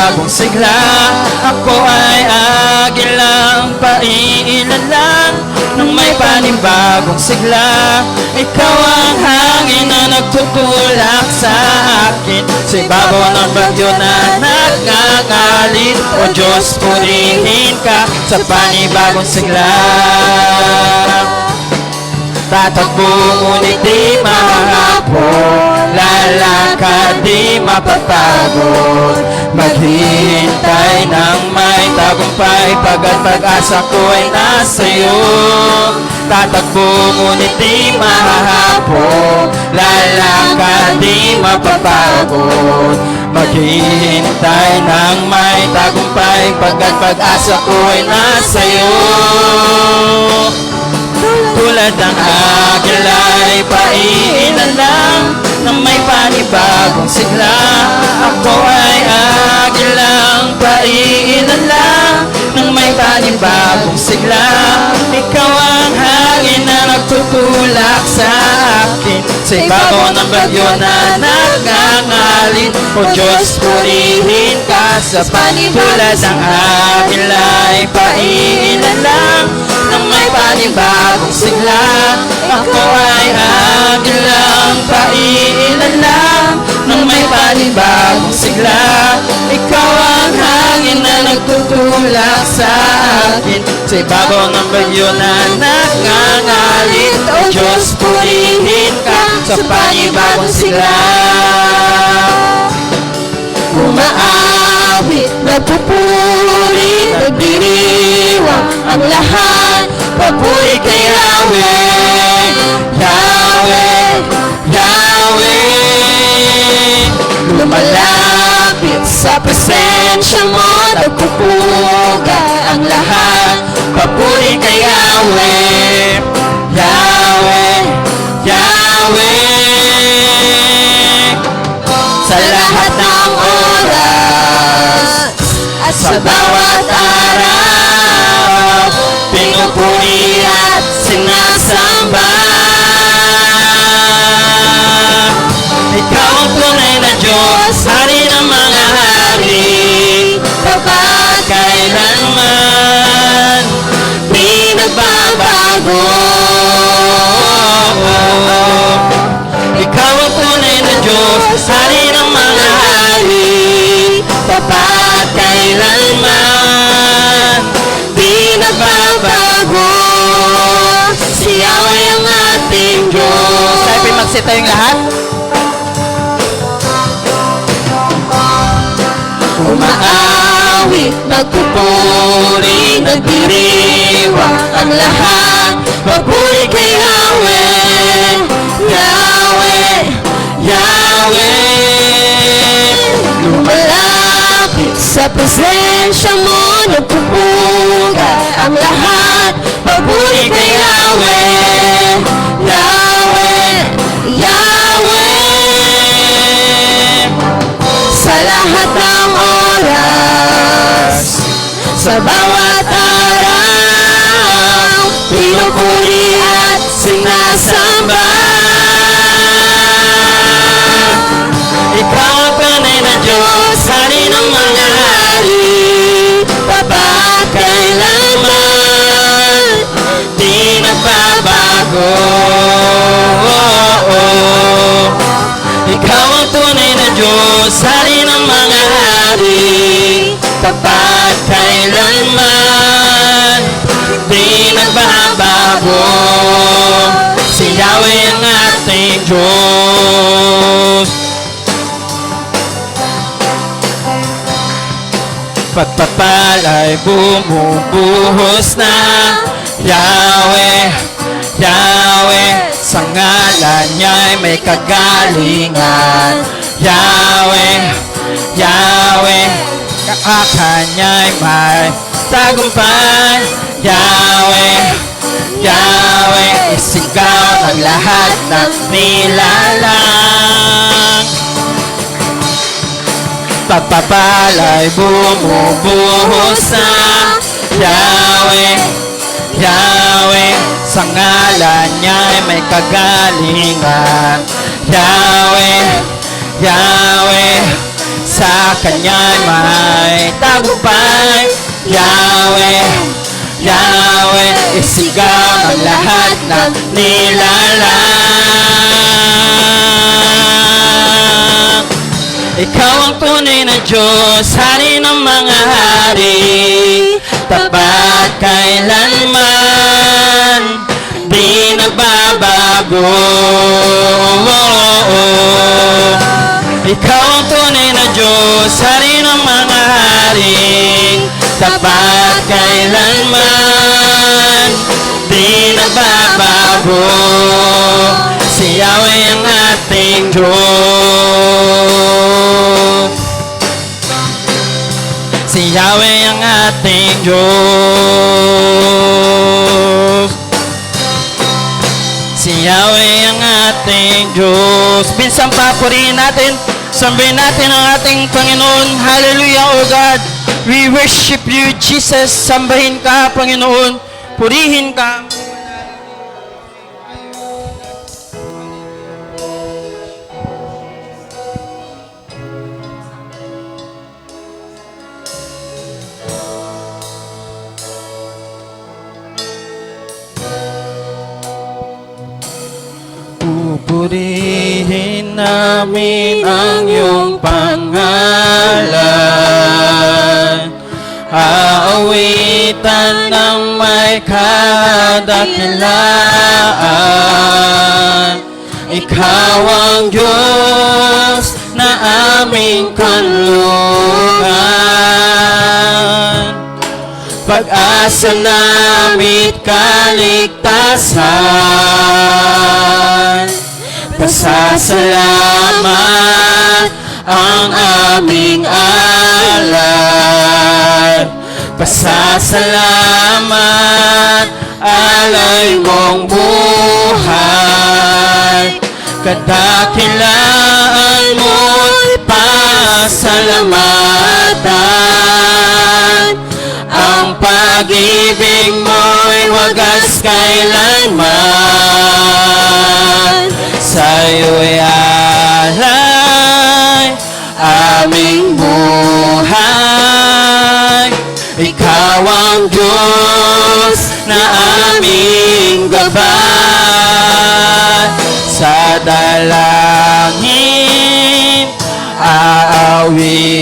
panibagong sigla. Ako ay agilang paiilan lang nang may panibagong sigla. Ikaw ang hangin na nagtutulak sa akin sa ibabaw ng bagyo na nagngangalit. O Diyos, purihin ka sa panibagong sigla. Tatakbo ngunit di mahapon, lalakad di mapapagod, maghihintay ng may tagumpay pagkat pag-asa ko ay nasa iyo. Tatakbo ngunit di mahapon, lalakad di mapapagod, maghihintay ng may tagumpay pagkat pag-asa ko ay nasa iyo. Tulad ng agilay, paiilan lang nang may panibagong sigla. Ako ay agilang paiilan lang nang may panibagong sigla. Ikaw ang hangin na nagtutulak sa akin sa ibabaw ng bagyo na nagngangalit. O Diyos, purihin ka sa tulad ng agilay, paiilan lang nang may panibagong sigla. Ako ay agilang paiilan lang nang may panibagong sigla. Ikaw ang hangin na nagtutulak sa akin sa ibabaw ng bagyo na nagngangalit. O Diyos, purihin ka sa panibagong sigla. Umaawit, nagpupuri, nagdiriwang ang lahat. Papuri kay Yahweh, Yahweh, Yahweh. Lumalapit sa presensya mo, nagpupuga ang lahat. Papuri kay Yahweh, Yahweh, Yahweh. Sa lahat ng oras at sa bawat araw, pinupuri at sinasamba. Ikaw ang tunay na Diyos, hari ng mga hari, Kapag kailanman di nagbabago, ikaw ang tunay na Diyos, hari ng mga hari, kapag kailanman di nagbabago, si Yahweh ang ating Diyos. Tayo pimagsita yung lahat. Umaawit, nagpupuri, nagdiriwang ang lahat. Papuri kay Yahweh, Yahweh, Yahweh. Lumalapit sa presensya mo, nagpupuga ang lahat. Papuri kay Yahweh, Yahweh, Yahweh. Sa lahat ng oras, sa bawat araw, pinupuri at sinasamba. Ikaw ang tunay na Diyos, hari ng mga hari, Kapag kailanman di nagbabago. Ikaw ang tunay na Diyos, hari ng mga hari, kapag kailanman di nagbabago. Si Yahweh ang ating Diyos. Pagpapala'y bumubuhos na. Yahweh, Yahweh, sa ngalan niya'y may kagalingan. Yahweh, Yahweh, kakanya'y may tagumpay. Yahweh, Yahweh, isigaw ng lahat ng nilalang. Pagpapala'y bumubuhos na. Yahweh, Yahweh, sa ngalan niya'y may kagalingan. Yahweh, Yahweh, sa kanya'y may tagumpay. Yahweh, Yahweh, isigaw ng lahat ng nilalang. Ikaw ang tunay na Diyos, hari ng mga hari, tapat kailanman, di nagbabago. Ikaw ang tunay na Diyos, hari ng mga hari, tapat kailanman, di nagbabago. Si Yahweh ang ating Diyos. Si Yahweh ang ating Diyos. Si Yahweh ang ating Diyos. Minsan papurihin natin, sambahin natin ang ating Panginoon. Hallelujah, O God. We worship you, Jesus. Sambahin ka, Panginoon. Purihin ka. Pupurihin namin ang iyong pangalan, aawitan ng may kadakilaan. Ikaw ang Diyos na aming kanlungan, pag-asa namin kaligtasan. Pasasalamat ang aming alay. Pasasalamat alay mong buhay. Kadakilaan mo'y pasalamatan. Ang pag-ibig mo'y wagas kailanman. Sa'yo'y alay aming buhay. Ikaw ang Diyos na aming gabay. Sa dalangin aawitin,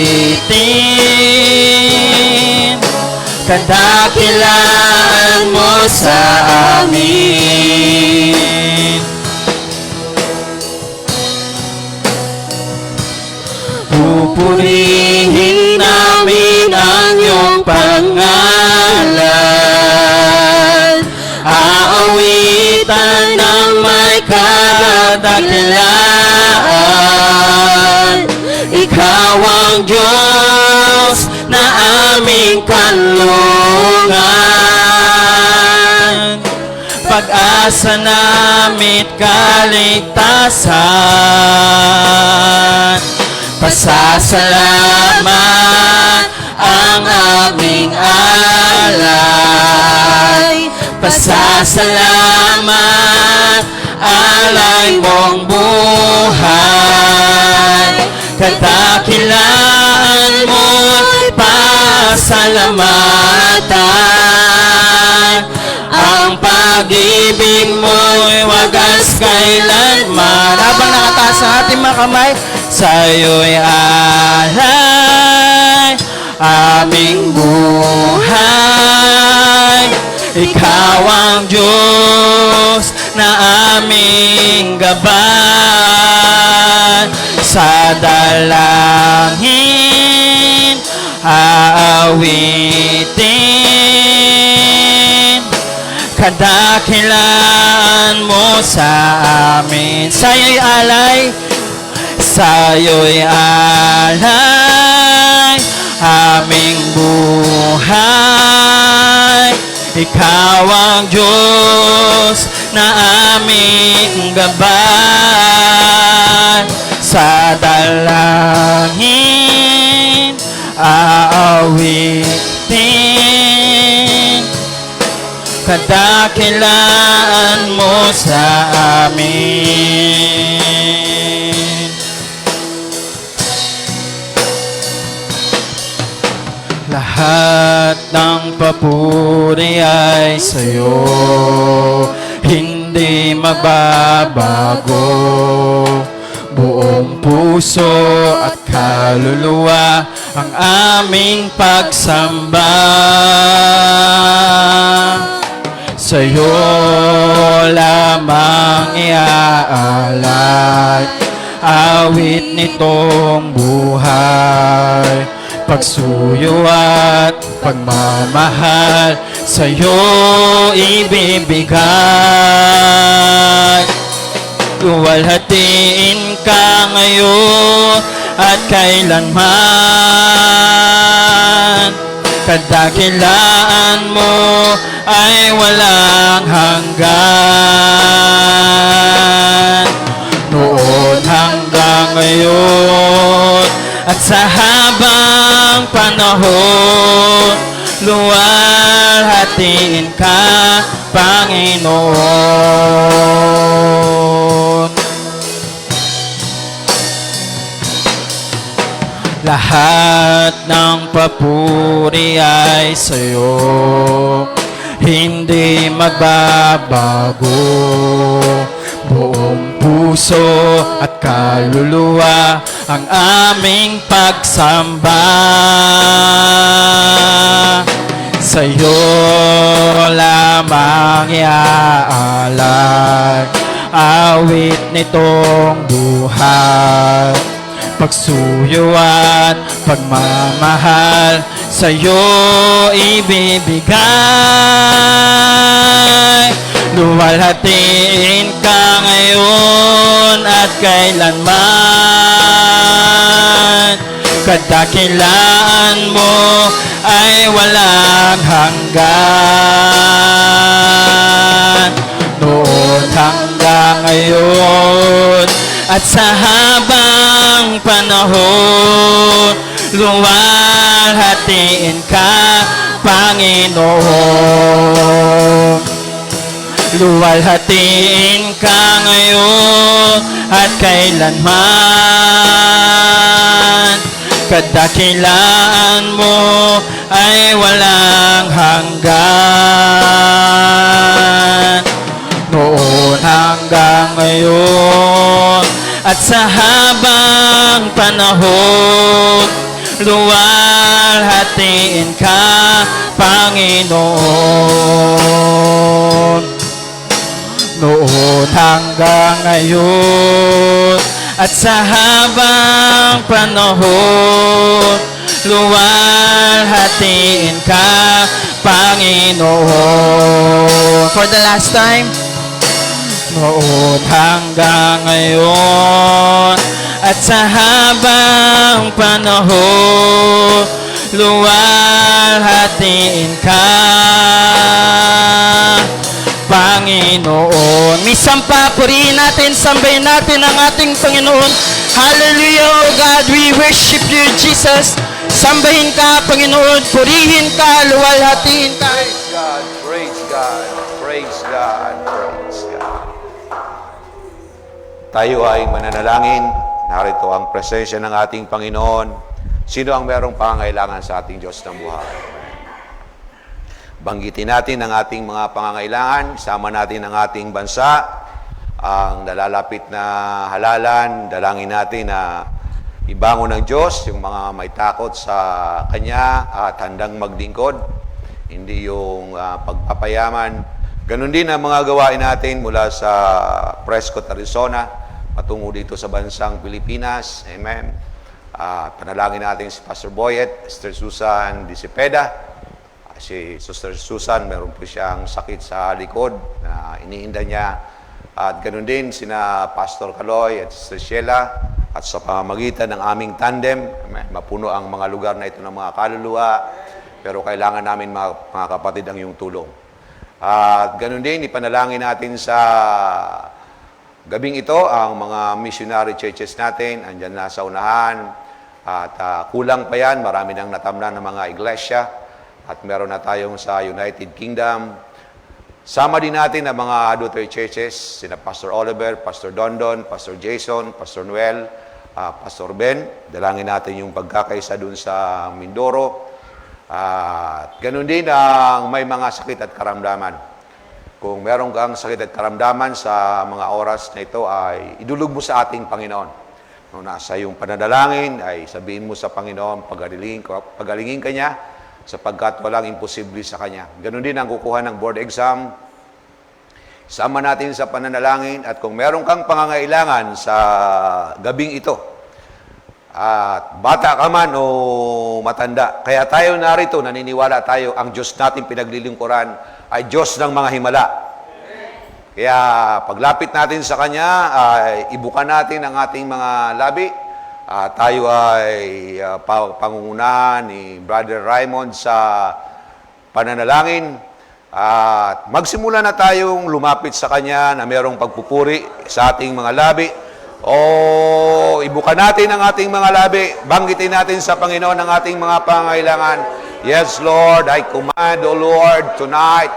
kadakilaan mo sa amin. Pupurihin namin ang iyong pangalan, aawitan ng may kadakilaan. Ikaw ang Diyos na aming kanlungan, pag-asa namit kaligtasan. Pasasalamat ang aming alay. Pasasalamat alay mong buhay. Kadakilaan mo'y pasalamatan. Ang pag-ibig mo'y wagas kailanman. Habang nakataas ang ating mga kamay, sa'yo'y alay aming buhay. Ikaw ang Diyos na aming gabay. Sa dalangin aawitin, kadakilaan mo sa amin. Sa'yo'y alay, sa'yo'y alay aming buhay. Ikaw ang Diyos na aming gabay. Sa dalangin aawitin, kadakilaan mo sa amin. Lahat ng papuri ay sa'yo, hindi magbabago. Buong puso at kaluluwa ang aming pagsamba. Sa'yo lamang iaalay awit nitong buhay. Pagsuyo at pagmamahal sa'yo ibibigay. Luwalhatiin ka ngayon at kailanman. Kadakilaan mo ay walang hanggan. Noon hanggang ngayon at sa habang panahon, luwalhatiin ka, Panginoon. Lahat ng papuri ay sa'yo, hindi magbabago. Buong puso at kaluluwa ang aming pagsamba. Sa'yo lamang iaalay awit nitong buhay. Pagsuyo at pagmamahal sa'yo ibibigay. Luwalhatiin ka ngayon at kailanman. Kadakilaan mo ay walang hanggan. Noon hanggang ngayon at sa habang panahon, luwalhatiin ka, Panginoon. Luwalhatiin ka ngayon at kailanman. Kadakilaan mo ay walang hanggan. Noon hanggang ngayon at sa habang panahon, luwalhatiin ka, Panginoon. Noon hanggang ngayon at sa habang panahon, luwalhatiin ka, Panginoon. For the last time. Noon hanggang ngayon at sa habang panahon, luwalhatiin ka, Panginoon. Minsan pa, purihin natin, sambahin natin ang ating Panginoon. Hallelujah, O God, we worship you, Jesus. Sambahin ka, Panginoon, purihin ka, luwalhatiin ka. Praise God, praise God, praise God, praise God. Tayo ay mananalangin. Narito ang presensya ng ating Panginoon. Sino ang merong pangangailangan sa ating Diyos ng buhay? Banggitin natin ang ating mga pangangailangan, sama natin ang ating bansa, ang nalalapit na halalan, dalangin natin na ibangon ng Diyos yung mga may takot sa Kanya at handang maglingkod, hindi yung pagpapayaman. Ganon din ang mga gawain natin mula sa Prescott, Arizona, patungo dito sa bansang Pilipinas. Amen. Panalangin natin si Pastor Boyet, Sister Susan Disipeda. Si Sister Susan, meron po siyang sakit sa likod na iniinda niya. At ganoon din sina Pastor Kaloy at Sister Sheila. At sa pamamagitan ng aming tandem, mapuno ang mga lugar na ito ng mga kaluluwa. Pero kailangan namin mga kapatid ang iyong tulong. At ganoon din, ipanalangin natin sa gabing ito ang mga missionary churches natin. Andyan na sa unahan. At kulang pa yan, marami nang natamnan ng mga iglesia. At meron na tayong sa United Kingdom. Sama din natin ang mga daughter churches, sina Pastor Oliver, Pastor Dondon, Pastor Jason, Pastor Noel, Pastor Ben. Dalangin natin yung pagkakaisa dun sa Mindoro. At ganun din ang may mga sakit at karamdaman. Kung meron kang sakit at karamdaman sa mga oras na ito, ay idulog mo sa ating Panginoon. Kung nasa iyong panadalangin, ay sabihin mo sa Panginoon, pagalingin ka niya, sapagkat walang imposible sa Kanya. Ganun din ang kukuha ng board exam. Sama natin sa pananalangin, at kung meron kang pangangailangan sa gabing ito, at bata ka man o matanda, kaya tayo narito, naniniwala tayo, ang Diyos natin pinaglilingkuran ay Diyos ng mga himala. Kaya paglapit natin sa Kanya, ay ibukan natin ang ating mga labi. Tayo ay pangungunahan ni Brother Raymond sa pananalangin. At magsimula na tayong lumapit sa Kanya na mayroong pagpupuri sa ating mga labi. Ibukan natin ang ating mga labi. Banggitin natin sa Panginoon ang ating mga pangailangan. Yes, Lord, I command, O Lord, tonight,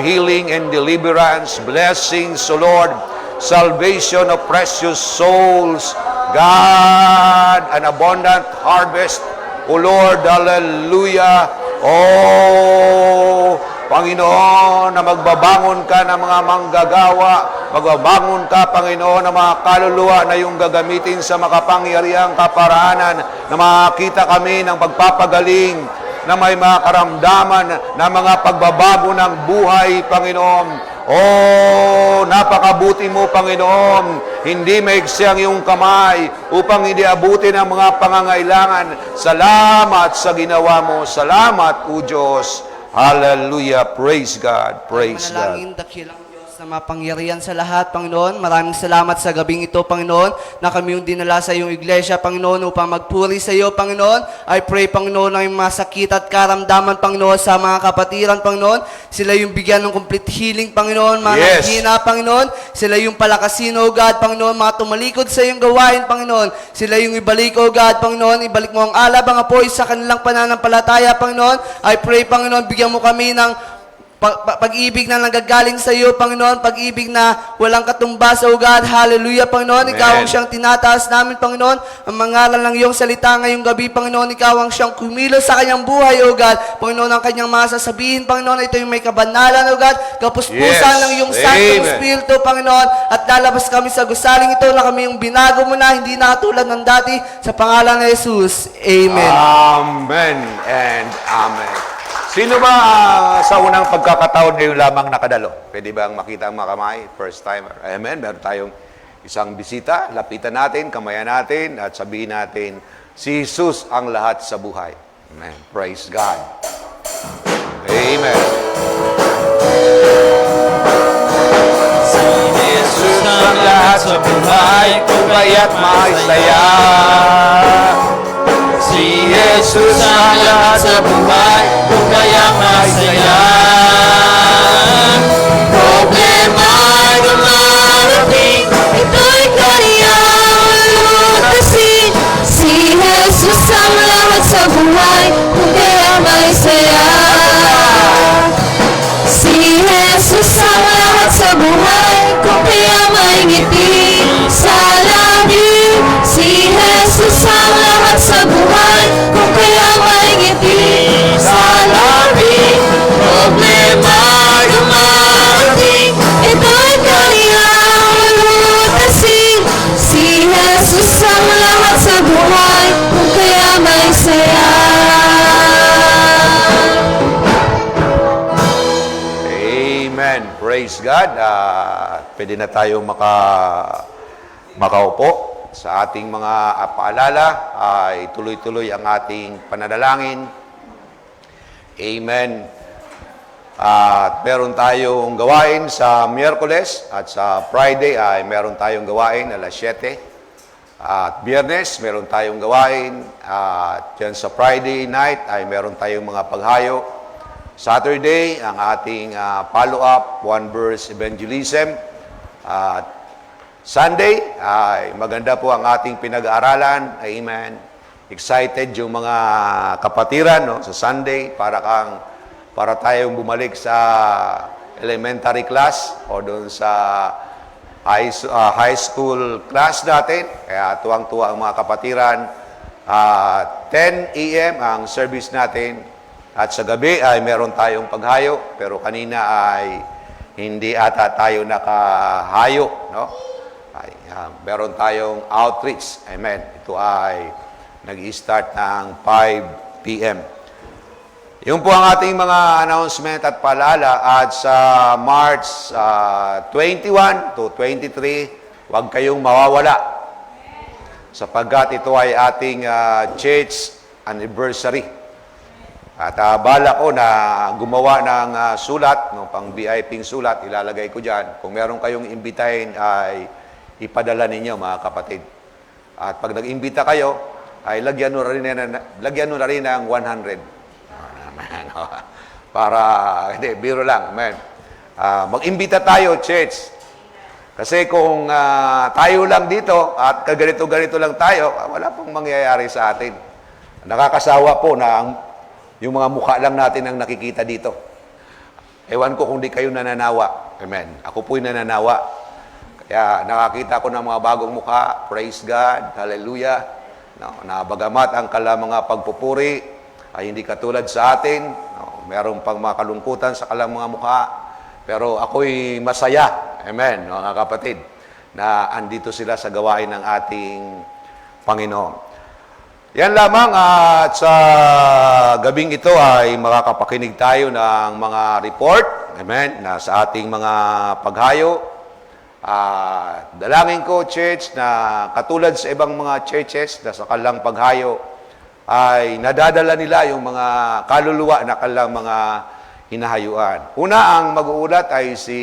healing and deliverance, blessings, O Lord, salvation of precious souls, God, an abundant harvest, O Lord, hallelujah. Panginoon, na magbabangon ka ng mga manggagawa, magbabangon ka, Panginoon, ng mga kaluluwa na yung gagamitin sa makapangyarihang kaparaanan, na makakita kami ng pagpapagaling, na may mga karamdaman, na mga pagbabago ng buhay, Panginoon. Napakabuti mo, Panginoon. Hindi maigsi ang iyong kamay upang hindi abutin ang mga pangangailangan. Salamat sa ginawa mo. Salamat, O Diyos. Hallelujah. Praise God. Praise God. Manalangin, dakilang Diyos na mapangyarihan sa lahat, Panginoon. Maraming salamat sa gabing ito, Panginoon, na kami yung dinala sa iyong iglesia, Panginoon, upang magpuri sa iyo, Panginoon. I pray, Panginoon, ng mga sakit at karamdaman, Panginoon, sa mga kapatiran, Panginoon. Sila yung bigyan ng complete healing, Panginoon. Mga Yes. hina, Panginoon. Sila yung palakasin, O God, Panginoon. Mga tumalikod sa iyong gawain, Panginoon. Sila yung ibalik, O God, Panginoon. Ibalik mo ang alab, ang apoy sa kanilang pananampalataya, Panginoon. I pray, Panginoon, bigyan mo kami ng pag-ibig na nanggagaling sa iyo, Panginoon, pag-ibig na walang katumbas, O God, hallelujah, Panginoon, Amen. Ikaw ang siyang tinataas namin, Panginoon, ang mangaral ng iyong salita ngayong gabi, Panginoon, Ikaw ang siyang kumilos sa kanyang buhay, O God, Panginoon, ang kanyang masasabihin, Panginoon, ito yung may kabanalan, O God, kapuspusan Yes. ng iyong Santong Amen. Espiritu, Panginoon, at lalabas kami sa gusaling ito na kami yung binago mo na, hindi na katulad ng dati, sa pangalan ni Jesus, Amen. Amen and Amen. Sino ba sa unang pagkakataon ngayon lamang nakadalo? Pwede bang makita ang mga kamay? First timer. Amen. Meron tayong isang bisita. Lapitan natin, kamayan natin, at sabihin natin, si Jesus ang lahat sa buhay. Amen. Praise God. Amen. Si Jesus ang lahat sa buhay ko, kaya't masaya. Si Jesus ang lahat sa buhay ko, kaya masaya. Problema ay dumarating, ito'y kanyang lutasin. Si Jesus ang lahat sa buhay, kung kaya may saya. Si Jesus ang lahat sa buhay, kung kaya may ngiti sa labi. Si Jesus ang lahat sa buhay, kung kaya may ngiti sa labi. Problema dumarating, ito'y kanyang lutasin. Si Jesus ang lahat sa buhay, kung kaya may saya. Amen. Praise God. Pwede na tayo makaupo. Sa ating mga paalala ay tuloy-tuloy ang ating pananalangin. Amen. At meron tayong gawain sa Miyerkules at sa Friday ay meron tayong gawain alas 7. At Biyernes meron tayong gawain. At yan sa Friday night ay meron tayong mga paghayo. Saturday, ang ating follow-up, one verse evangelism. At Sunday, ay maganda po ang ating pinag-aaralan. Amen. Excited yung mga kapatiran sa Sunday para tayong bumalik sa elementary class o doon sa high school class natin. Kaya tuwang-tuwa ang mga kapatiran. 10 a.m. ang service natin. At sa gabi ay meron tayong paghayo, pero kanina ay hindi ata tayo nakahayo, no? Ay, meron tayong outreach. Amen. Ito ay nag-start ng 5 p.m. Yung po ang ating mga announcement at paalala. At sa March 21 to 23, huwag kayong mawawala. Sapagkat ito ay ating church anniversary. At bala ko na gumawa ng sulat, no, pang VIP sulat, ilalagay ko dyan. Kung meron kayong imbitahin, ay ipadala ninyo, mga kapatid. At pag nag-imbita kayo, ay lagyan nyo na rin ng 100. Para, hindi, biro lang, amen. Mag-imbita tayo, church. Kasi kung tayo lang dito at kaganito-ganito lang tayo, wala pong mangyayari sa atin. Nakakasawa po na yung mga mukha lang natin ang nakikita dito. Ewan ko kung di kayo nananawa. Amen. Ako po'y nananawa. Kaya nakakita ko ng mga bagong mukha. Praise God. Hallelujah. No, na bagamat ang mga pagpupuri ay hindi katulad sa atin. No, meron pang mga kalungkutan sa kalang mga mukha. Pero ako'y masaya. Amen. Mga kapatid. Na andito sila sa gawain ng ating Panginoon. Yan lamang at sa gabing ito ay makakapakinig tayo ng mga report, amen, na sa ating mga paghayo. Dalangin ko, church, na katulad sa ibang mga churches na sa kalang paghayo ay nadadala nila yung mga kaluluwa na kalang mga hinahayuan. Una, ang mag-uulat ay si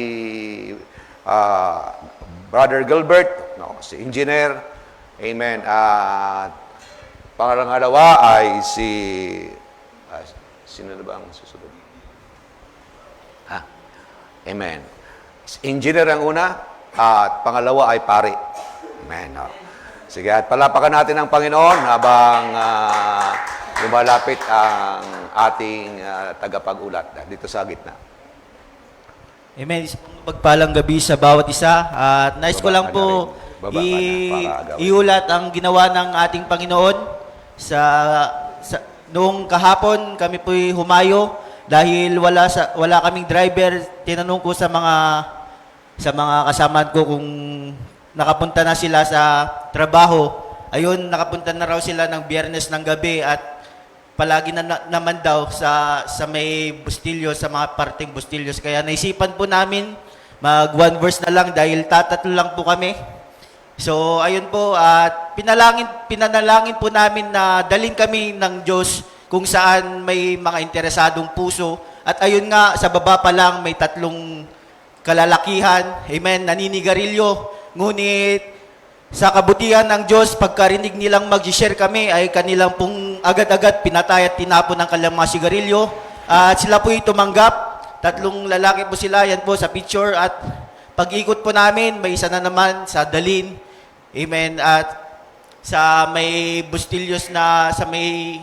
Brother Gilbert, no, si Engineer, amen, pangalawa ay sino na ba ang susunod? Amen. Engineer ang una, at pangalawa ay pare. Amen. Sige, at palapakan natin ang Panginoon habang lumalapit ang ating tagapag-ulat dito sa gitna. Amen. Pagpalang gabi sa bawat isa. At nais ko lang po Baba ka na para iulat ang ginawa ng ating Panginoon. Noong kahapon, kami po'y humayo dahil wala kaming driver. Tinanong ko sa mga kasamahan ko kung nakapunta na sila sa trabaho. Ayun, nakapunta na raw sila ng Biyernes ng gabi at palagi naman daw sa may Bustillos, sa mga parting Bustillos. Kaya naisipan po namin mag one verse na lang dahil tatatlo lang po kami. So, ayun po, at pinanalangin po namin na dalhin kami ng Diyos kung saan may mga interesadong puso. At ayun nga, sa baba pa lang may 3 kalalakihan, amen, naninigarilyo. Ngunit sa kabutihan ng Diyos, pagkarinig nilang mag-share kami, ay kanilang pong agad-agad pinatay at tinapon ng kanilang mga sigarilyo. At sila po'y tumanggap. 3 lalaki po sila, yan po sa picture. At pag-ikot po namin, may isa na naman sa Dalin. Amen. At sa may Bustillos na sa may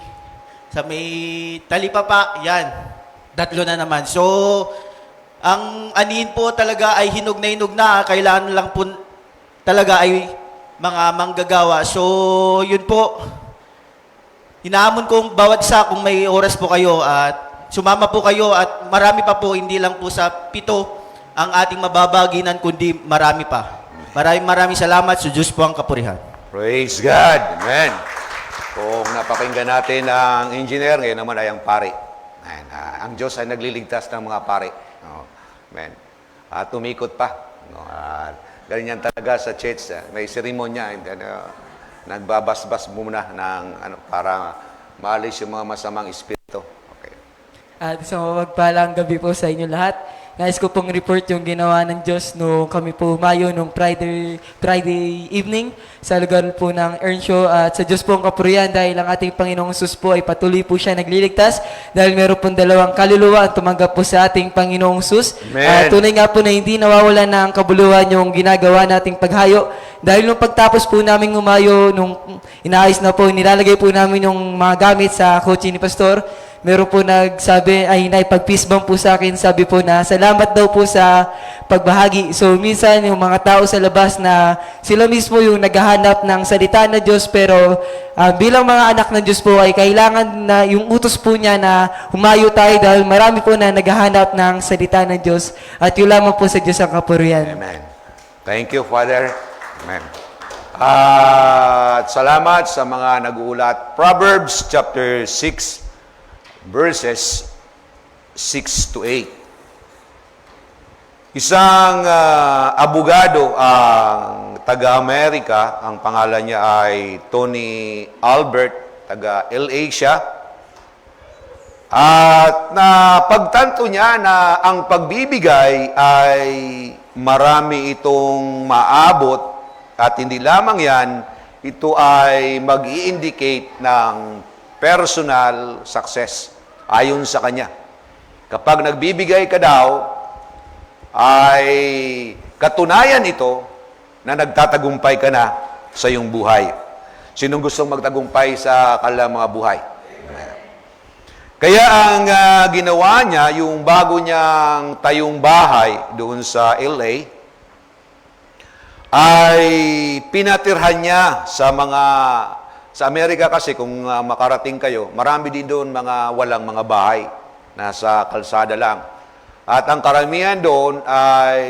Talipapa, yan. 3 na naman. So, ang anihin po talaga ay hinog na. Kailangan lang po talaga ay mga manggagawa. So, yun po. Hinahamon kong bawat isa kung may oras po kayo at sumama po kayo at marami pa po, hindi lang po sa 7 ang ating mababaginan, kundi marami pa. Maraming salamat. Sa Diyos po ang kapurihan. Praise God. Amen. Kung napakinggan natin ang engineer, ngayon naman ay ang pare. Amen. Ang Diyos ay nagliligtas ng mga pare. Amen. Tumikot pa. Ganyan talaga sa church. May seremonya. Nagbabasbas muna ng, para maalis yung mga masamang espiritu. Okay. At so magpalang gabi po sa inyo lahat. Nais ko pong report yung ginawa ng Diyos nung kami po humayo nung Friday evening sa lugar po ng Earnshaw. At sa Diyos po ang kapurihan dahil ang ating Panginoong Jesus po ay patuloy po siya nagliligtas dahil meron pong 2 kaluluwa ang tumanggap po sa ating Panginoong Jesus. At tunay nga po na hindi nawawala na ang kabuluhan yung ginagawa nating paghayo. Dahil nung pagtapos po namin humayo, nung inaayos na po, nilalagay po namin yung mga gamit sa kotse ni Pastor. meron po nagsabi, ay naipag-peace bump po sa akin, sabi po na salamat daw po sa pagbahagi. So minsan yung mga tao sa labas na sila mismo yung naghahanap ng salita ng Diyos, pero bilang mga anak ng Diyos po ay kailangan na yung utos po niya na humayo tayo dahil marami po na naghahanap ng salita ng Diyos at yun lamang po sa Diyos ang kapurihan. Amen. Thank you, Father. Amen. At salamat sa mga nag-uulat. Proverbs chapter 6, verses 6 to 8. Isang abogado ang taga-Amerika, ang pangalan niya ay Tony Albert, taga-LA siya. At napagtanto niya na ang pagbibigay ay marami itong maabot at hindi lamang yan, ito ay mag-i-indicate ng personal success ayon sa kanya. Kapag nagbibigay ka daw, ay katunayan ito na nagtatagumpay ka na sa iyong buhay. Sinong gustong magtagumpay sa kanilang mga buhay? Kaya ang ginawa niya, yung bago niyang tayong bahay doon sa LA, ay pinatirhan niya sa Amerika kasi kung makarating kayo, marami din doon mga walang mga bahay, nasa kalsada lang. At ang karamihan doon ay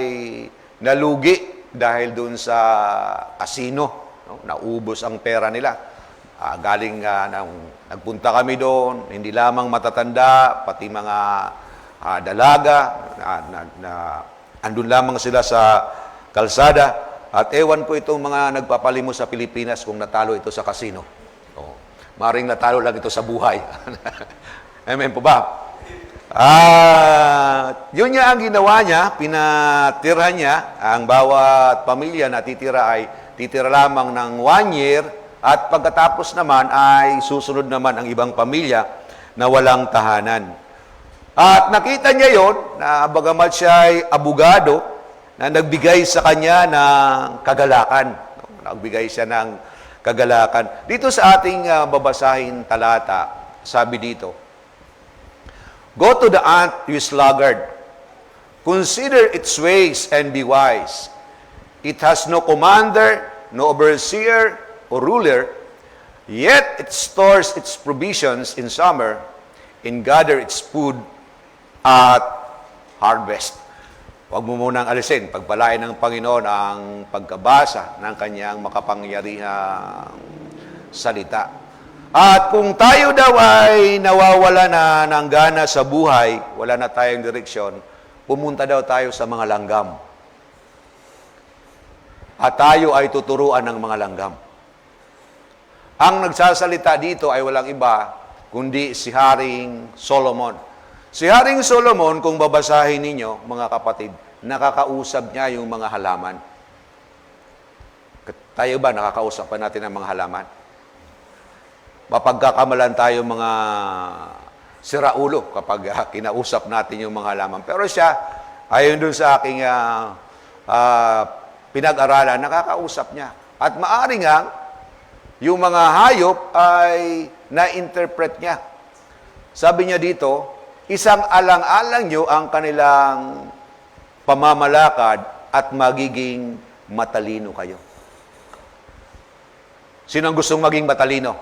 nalugi dahil doon sa casino, no? Naubos ang pera nila. Nagpunta kami doon, hindi lamang matatanda, pati mga dalaga, andun lamang sila sa kalsada. At ewan ko itong mga nagpapalimos sa Pilipinas kung natalo ito sa casino. Maring natalo lang ito sa buhay. Amen po ba? Yun niya ang ginawa niya, pinatirhan niya, ang bawat pamilya na titira ay titira lamang ng 1 year, at pagkatapos naman ay susunod naman ang ibang pamilya na walang tahanan. At nakita niya yon na bagamat siya ay abogado, na nagbigay sa kanya ng kagalakan. Nagbigay siya ng kagalakan. Dito sa ating babasahin talata, sabi dito, "Go to the ant, you sluggard. Consider its ways and be wise. It has no commander, no overseer or ruler, yet it stores its provisions in summer and gather its food at harvest." Huwag mo munang alisin, pagpalain ng Panginoon ang pagkabasa ng kanyang makapangyarihang salita. At kung tayo daw ay nawawala na ng gana sa buhay, wala na tayong direksyon, pumunta daw tayo sa mga langgam. At tayo ay tuturuan ng mga langgam. Ang nagsasalita dito ay walang iba, kundi si Haring Solomon. Si Haring Solomon, kung babasahin ninyo, mga kapatid, nakakausap niya yung mga halaman. Tayo ba, nakakausap pa natin ang mga halaman? Mapagkakamalan tayo mga siraulo kapag kinausap natin yung mga halaman. Pero siya, ayon dun sa aking pinag-aralan, nakakausap niya. At maaari nga, yung mga hayop ay na-interpret niya. Sabi niya dito, isang alang-alang nyo ang kanilang pamamalakad at magiging matalino kayo. Sino ang gustong maging matalino?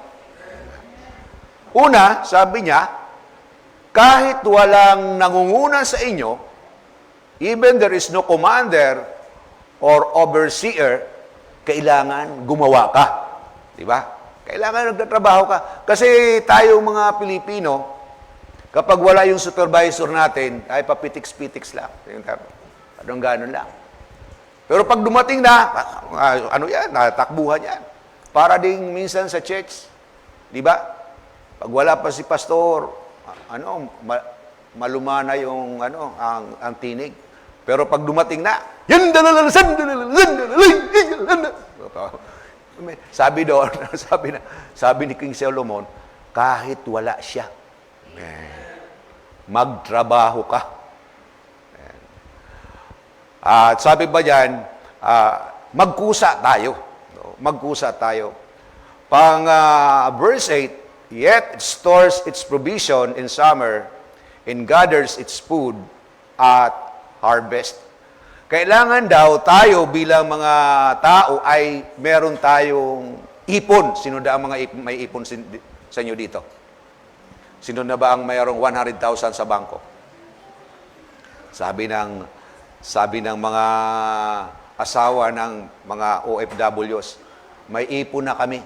Una, sabi niya, kahit walang nangunguna sa inyo, even there is no commander or overseer, kailangan gumawa ka. Di ba? Kailangan nagtatrabaho ka. Kasi tayo mga Pilipino, kapag wala yung supervisor natin, ay papitiks-pitiks lang. Anong gano'n lang. Pero pag dumating na, ano yan, natakbuhan yan. Para ding minsan sa church, di ba? Pag wala pa si pastor, malumana yung ang tinig. Pero pag dumating na, sabi doon, sabi ni King Solomon, kahit wala siya, magtrabaho ka. At sabi ba dyan, magkusa tayo. Magkusa tayo. Pang verse 8, yet it stores its provision in summer and gathers its food at harvest. Kailangan daw tayo bilang mga tao ay meron tayong ipon. Sino na ang may ipon sa inyo dito? Sino na ba ang mayroong 100,000 sa bangko? Sabi ng mga asawa ng mga OFWs, may ipon na kami.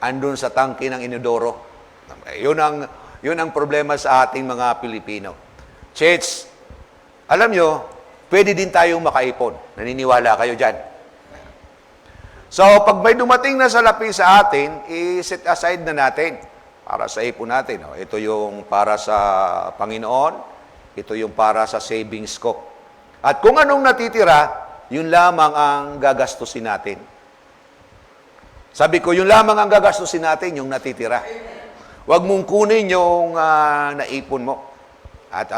Andun sa tangke ng inodoro. Yun ang problema sa ating mga Pilipino. Church, alam nyo, pwede din tayong makaipon. Naniniwala kayo dyan. So, pag may dumating na salapi sa atin, i-set aside na natin para sa ipon natin. Ito yung para sa Panginoon, ito yung para sa savings ko. At kung anong natitira, yun lamang ang gagastusin natin. Sabi ko, yun lamang ang gagastusin natin, yung natitira. Huwag mong kunin yung naipon mo. At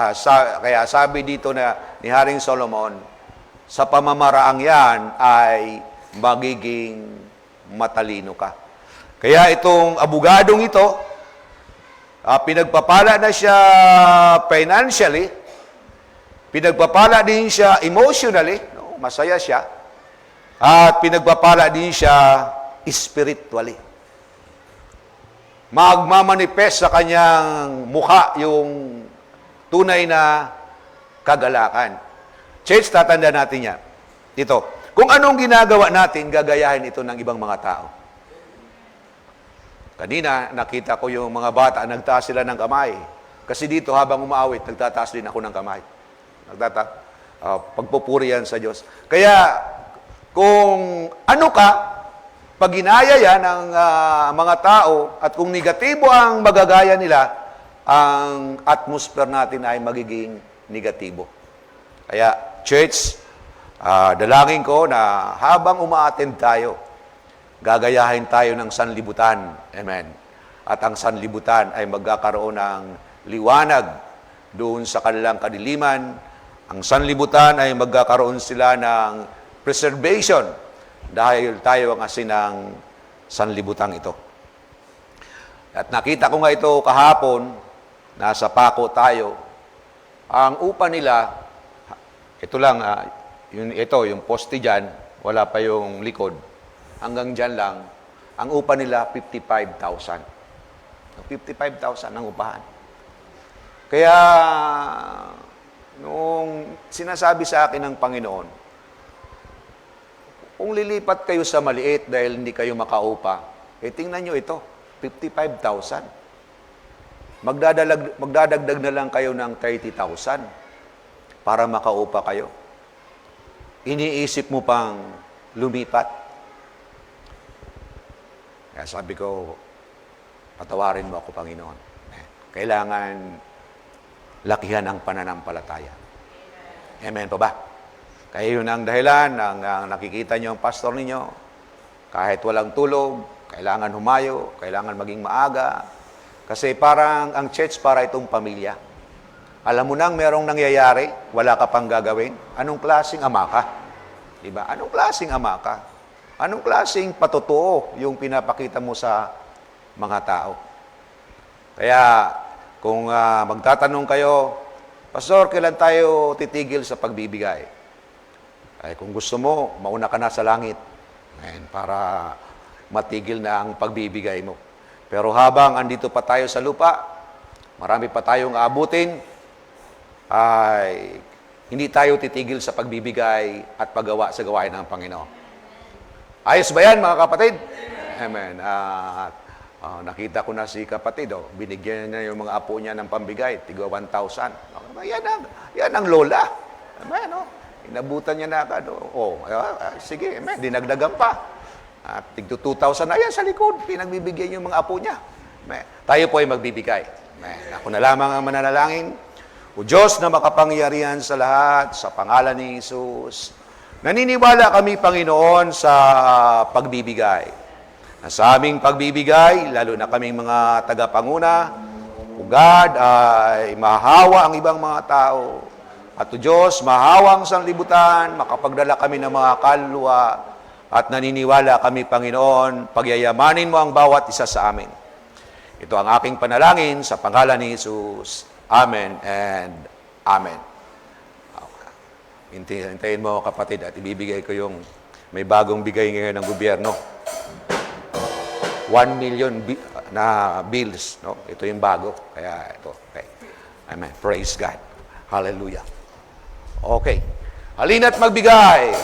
kaya sabi dito ni Haring Solomon, sa pamamaraang yan ay magiging matalino ka. Kaya itong abogadong ito, pinagpapala na siya financially, pinagpapala din siya emotionally, masaya siya, at pinagpapala din siya spiritually. Magmamanifest sa kanyang mukha yung tunay na kagalakan. Church, tatanda natin yan. Ito, kung anong ginagawa natin, gagayahin ito ng ibang mga tao. Kanina, nakita ko yung mga bata, nagtaas sila ng kamay. Kasi dito, habang umaawit, nagtataas din ako ng kamay. Pagpupuri yan sa Diyos. Kaya, kung ano ka, pag ginaya yan ng mga tao, at kung negatibo ang magagaya nila, ang atmosphere natin ay magiging negatibo. Kaya, church, dalangin ko na habang umaattend tayo, gagayahin tayo ng sanlibutan. Amen. At ang sanlibutan ay magkakaroon ng liwanag doon sa kanilang kadiliman. Ang sanlibutan ay magkakaroon sila ng preservation dahil tayo ang asin ng sanlibutan ito. At nakita ko nga ito kahapon, nasa pako tayo. Ang upa nila, ito lang, yung poste dyan, wala pa yung likod. Hanggang dyan lang, ang upa nila, 55,000. 55,000 ang upahan. Kaya, nung sinasabi sa akin ng Panginoon, kung lilipat kayo sa maliit dahil hindi kayo makaupa, tingnan nyo ito, 55,000. Magdadagdag na lang kayo ng 30,000 para makaupa kayo. Iniisip mo pang lumipat. Kaya sabi ko, patawarin mo ako, Panginoon. Kailangan lakihan ang pananampalataya. Amen po ba? Kaya yun ang dahilan ng nakikita nyo ang pastor ninyo. Kahit walang tulog, kailangan humayo, kailangan maging maaga. Kasi parang ang church para itong pamilya. Alam mo nang merong nangyayari, wala ka pang gagawin. Anong klaseng ama ka? Diba? Anong klaseng ama ka? Anong klaseng patotoo yung pinapakita mo sa mga tao? Kaya, kung magtatanong kayo, Pastor, kailan tayo titigil sa pagbibigay? Ay, kung gusto mo, mauna ka na sa langit. Para matigil na ang pagbibigay mo. Pero habang andito pa tayo sa lupa, marami pa tayong aabutin, ay hindi tayo titigil sa pagbibigay at paggawa sa gawain ng Panginoon. Ayos ba yan, mga kapatid? Amen. Nakita ko na si kapatid, binigyan niya yung mga apo niya ng pambigay, tigo 1,000. Yan ang lola. Amen, inabutan niya na agad. Sige, amen, dinagdagan pa. Tigdo 2,000 na yan sa likod, pinagbibigyan yung mga apo niya. Amen. Tayo po ay magbibigay. Amen. Ako na lamang ang mananalangin. O Diyos na makapangyarihan sa lahat, sa pangalan ni Jesus, naniniwala kami, Panginoon, sa pagbibigay. Sa aming pagbibigay, lalo na kaming mga tagapanguna, o God, ay mahawa ang ibang mga tao. At o Diyos, mahawa ang sanlibutan, makapagdala kami ng mga kaluluwa, at naniniwala kami, Panginoon, pagyayamanin mo ang bawat isa sa amin. Ito ang aking panalangin sa pangalan ni Jesus. Amen and Amen. Hintayin mo kapatid at ibibigay ko yung may bagong bigay ngayon ng gobyerno. 1 million na bills. No? Ito yung bago. Kaya ito. Okay. Amen. Praise God. Hallelujah. Okay. Halina't magbigay.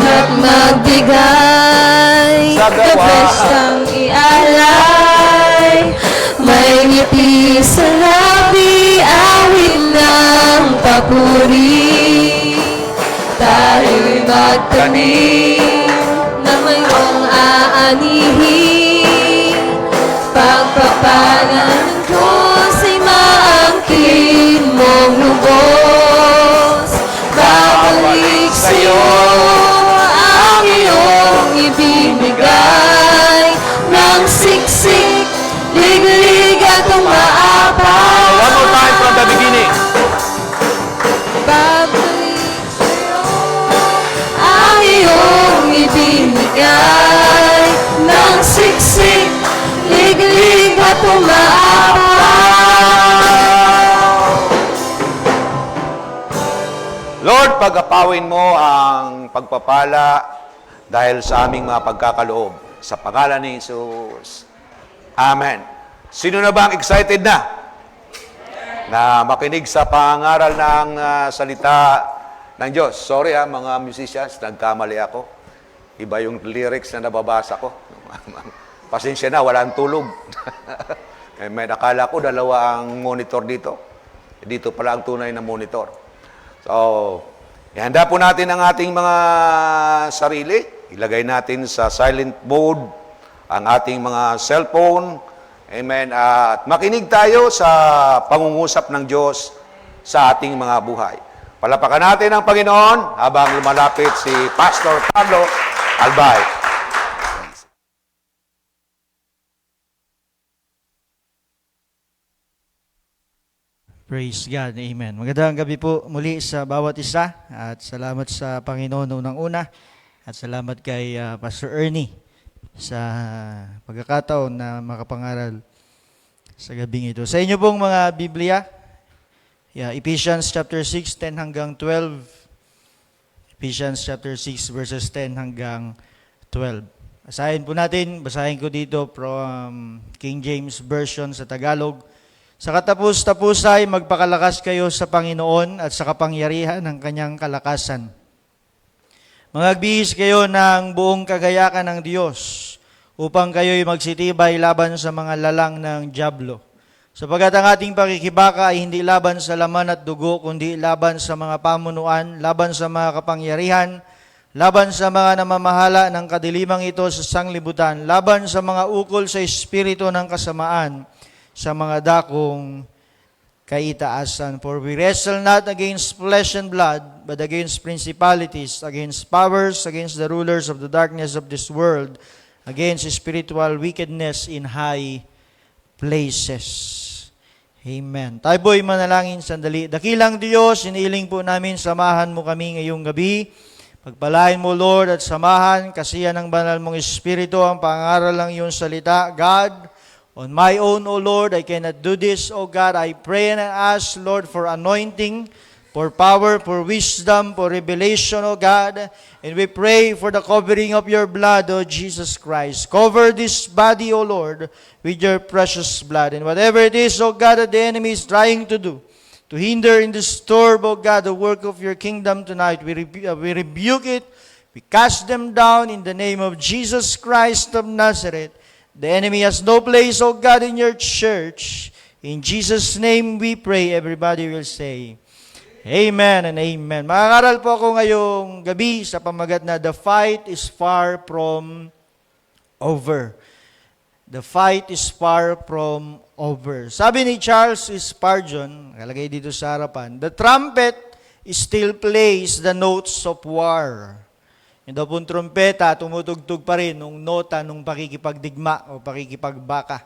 At magbigay, Sa gawa. kapestang ialay, may ngiti sa labi, awit ng papuri. Tayo'y magtanim na mayroong aanihin, pagpapala ng Diyos ay maangkin mong lubos. Babalik sa'yo ang iyong ibinigay ng siksik, liglig at umaapaw. One more time from the beginning. Babalik sa'yo ang iyong ibinigay ng siksik, liglig at umaapaw. Lord, pag-apawin mo ang pagpapala dahil sa aming mga pagkakaloob. Sa pangalan ni Jesus. Amen. Sino na ba ang excited na makinig sa pangaral ng salita ng Diyos? Sorry mga musicians, nagkamali ako. Iba yung lyrics na nababasa ko. Pasensya na, walang tulog. May nakala ko, dalawa ang monitor dito. Dito pala ang tunay na monitor. So, ihanda po natin ang ating mga sarili. Ilagay natin sa silent mode ang ating mga cellphone. Amen. At makinig tayo sa pangungusap ng Diyos sa ating mga buhay. Palapakan natin ang Panginoon habang lumalapit si Pastor Carlo Albay. Praise God. Amen. Magandang gabi po muli sa bawat isa at salamat sa Panginoon unang-una at salamat kay Pastor Ernie sa pagkakataon na makapangaral sa gabing ito. Sa inyo pong mga Biblia, Ephesians chapter 6, 10 hanggang 12. Ephesians chapter 6 verses 10 hanggang 12. Basahin ko dito from King James Version sa Tagalog. Sa katapus-tapos ay magpakalakas kayo sa Panginoon at sa kapangyarihan ng kanyang kalakasan. Mangagbihis kayo ng buong kagayakan ng Diyos upang kayo'y magsitibay laban sa mga lalang ng dyablo. Sapagkat ang ating pakikibaka ay hindi laban sa laman at dugo, kundi laban sa mga pamunuan, laban sa mga kapangyarihan, laban sa mga namamahala ng kadilimang ito sa sanglibutan, laban sa mga ukol sa espiritu ng kasamaan, sa mga dakong kaitaasan. For we wrestle not against flesh and blood, but against principalities, against powers, against the rulers of the darkness of this world, against spiritual wickedness in high places. Amen. Tayo po'y manalangin sandali. Dakilang Diyos, iniiling po namin, samahan mo kami ngayong gabi. Pagpalain mo, Lord, at samahan, kasiya ng banal mong Espiritu, ang pangaral ng iyong salita. God, on my own, O Lord, I cannot do this, O God. I pray and I ask, Lord, for anointing, for power, for wisdom, for revelation, O God. And we pray for the covering of your blood, O Jesus Christ. Cover this body, O Lord, with your precious blood. And whatever it is, O God, that the enemy is trying to do, to hinder and disturb, O God, the work of your kingdom tonight, we rebuke it. We cast them down in the name of Jesus Christ of Nazareth. The enemy has no place, O God, in your church. In Jesus' name we pray. Everybody will say, Amen and Amen. Makakaral po ako ngayong gabi sa pamagat na the fight is far from over. The fight is far from over. Sabi ni Charles Spurgeon, nakalagay dito sa harapan, the trumpet still plays the notes of war. Yung daw pong trumpeta, tumutugtog pa rin nung nota nung pakikipagdigma o pakikipagbaka.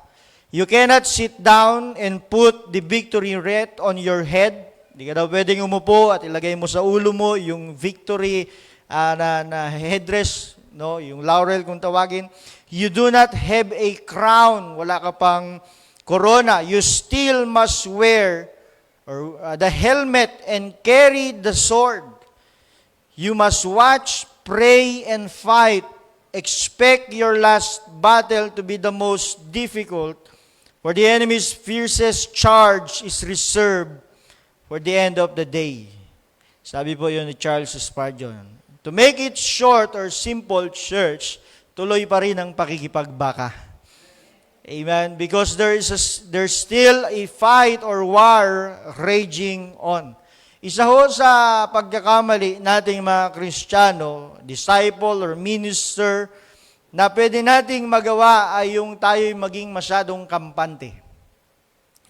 You cannot sit down and put the victory wreath on your head. Hindi ka daw pwedeng umupo at ilagay mo sa ulo mo yung victory na headdress, no? Yung laurel kung tawagin. You do not have a crown. Wala ka pang corona. You still must wear the helmet and carry the sword. You must watch, pray, and fight. Expect your last battle to be the most difficult, for the enemy's fiercest charge is reserved for the end of the day. Sabi po yun ni Charles Spurgeon. To make it short or simple, church, tuloy pa rin ang pakikipagbaka. Amen? Because there's still a fight or war raging on. Isa ho sa pagkakamali nating mga Kristiyano, disciple or minister, na pwede nating magawa ay yung tayo'y maging masyadong kampante.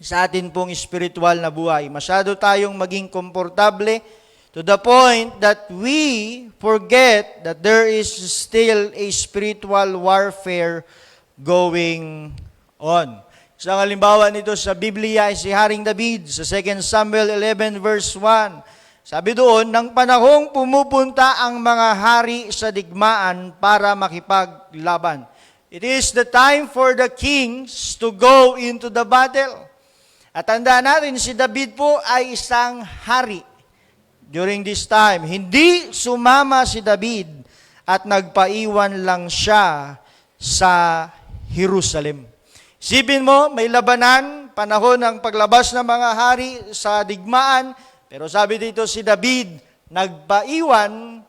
Sa atin pong spiritual na buhay, masyado tayong maging komportable to the point that we forget that there is still a spiritual warfare going on. Isang halimbawa nito sa Biblia ay si Haring David sa 2 Samuel 11 verse 1. Sabi doon, nang panahong pumupunta ang mga hari sa digmaan para makipaglaban. It is the time for the kings to go into the battle. At tandaan natin, si David po ay isang hari. During this time, hindi sumama si David at nagpaiwan lang siya sa Jerusalem. Isipin mo, may labanan, panahon ng paglabas ng mga hari sa digmaan, pero sabi dito si David, nagpaiwan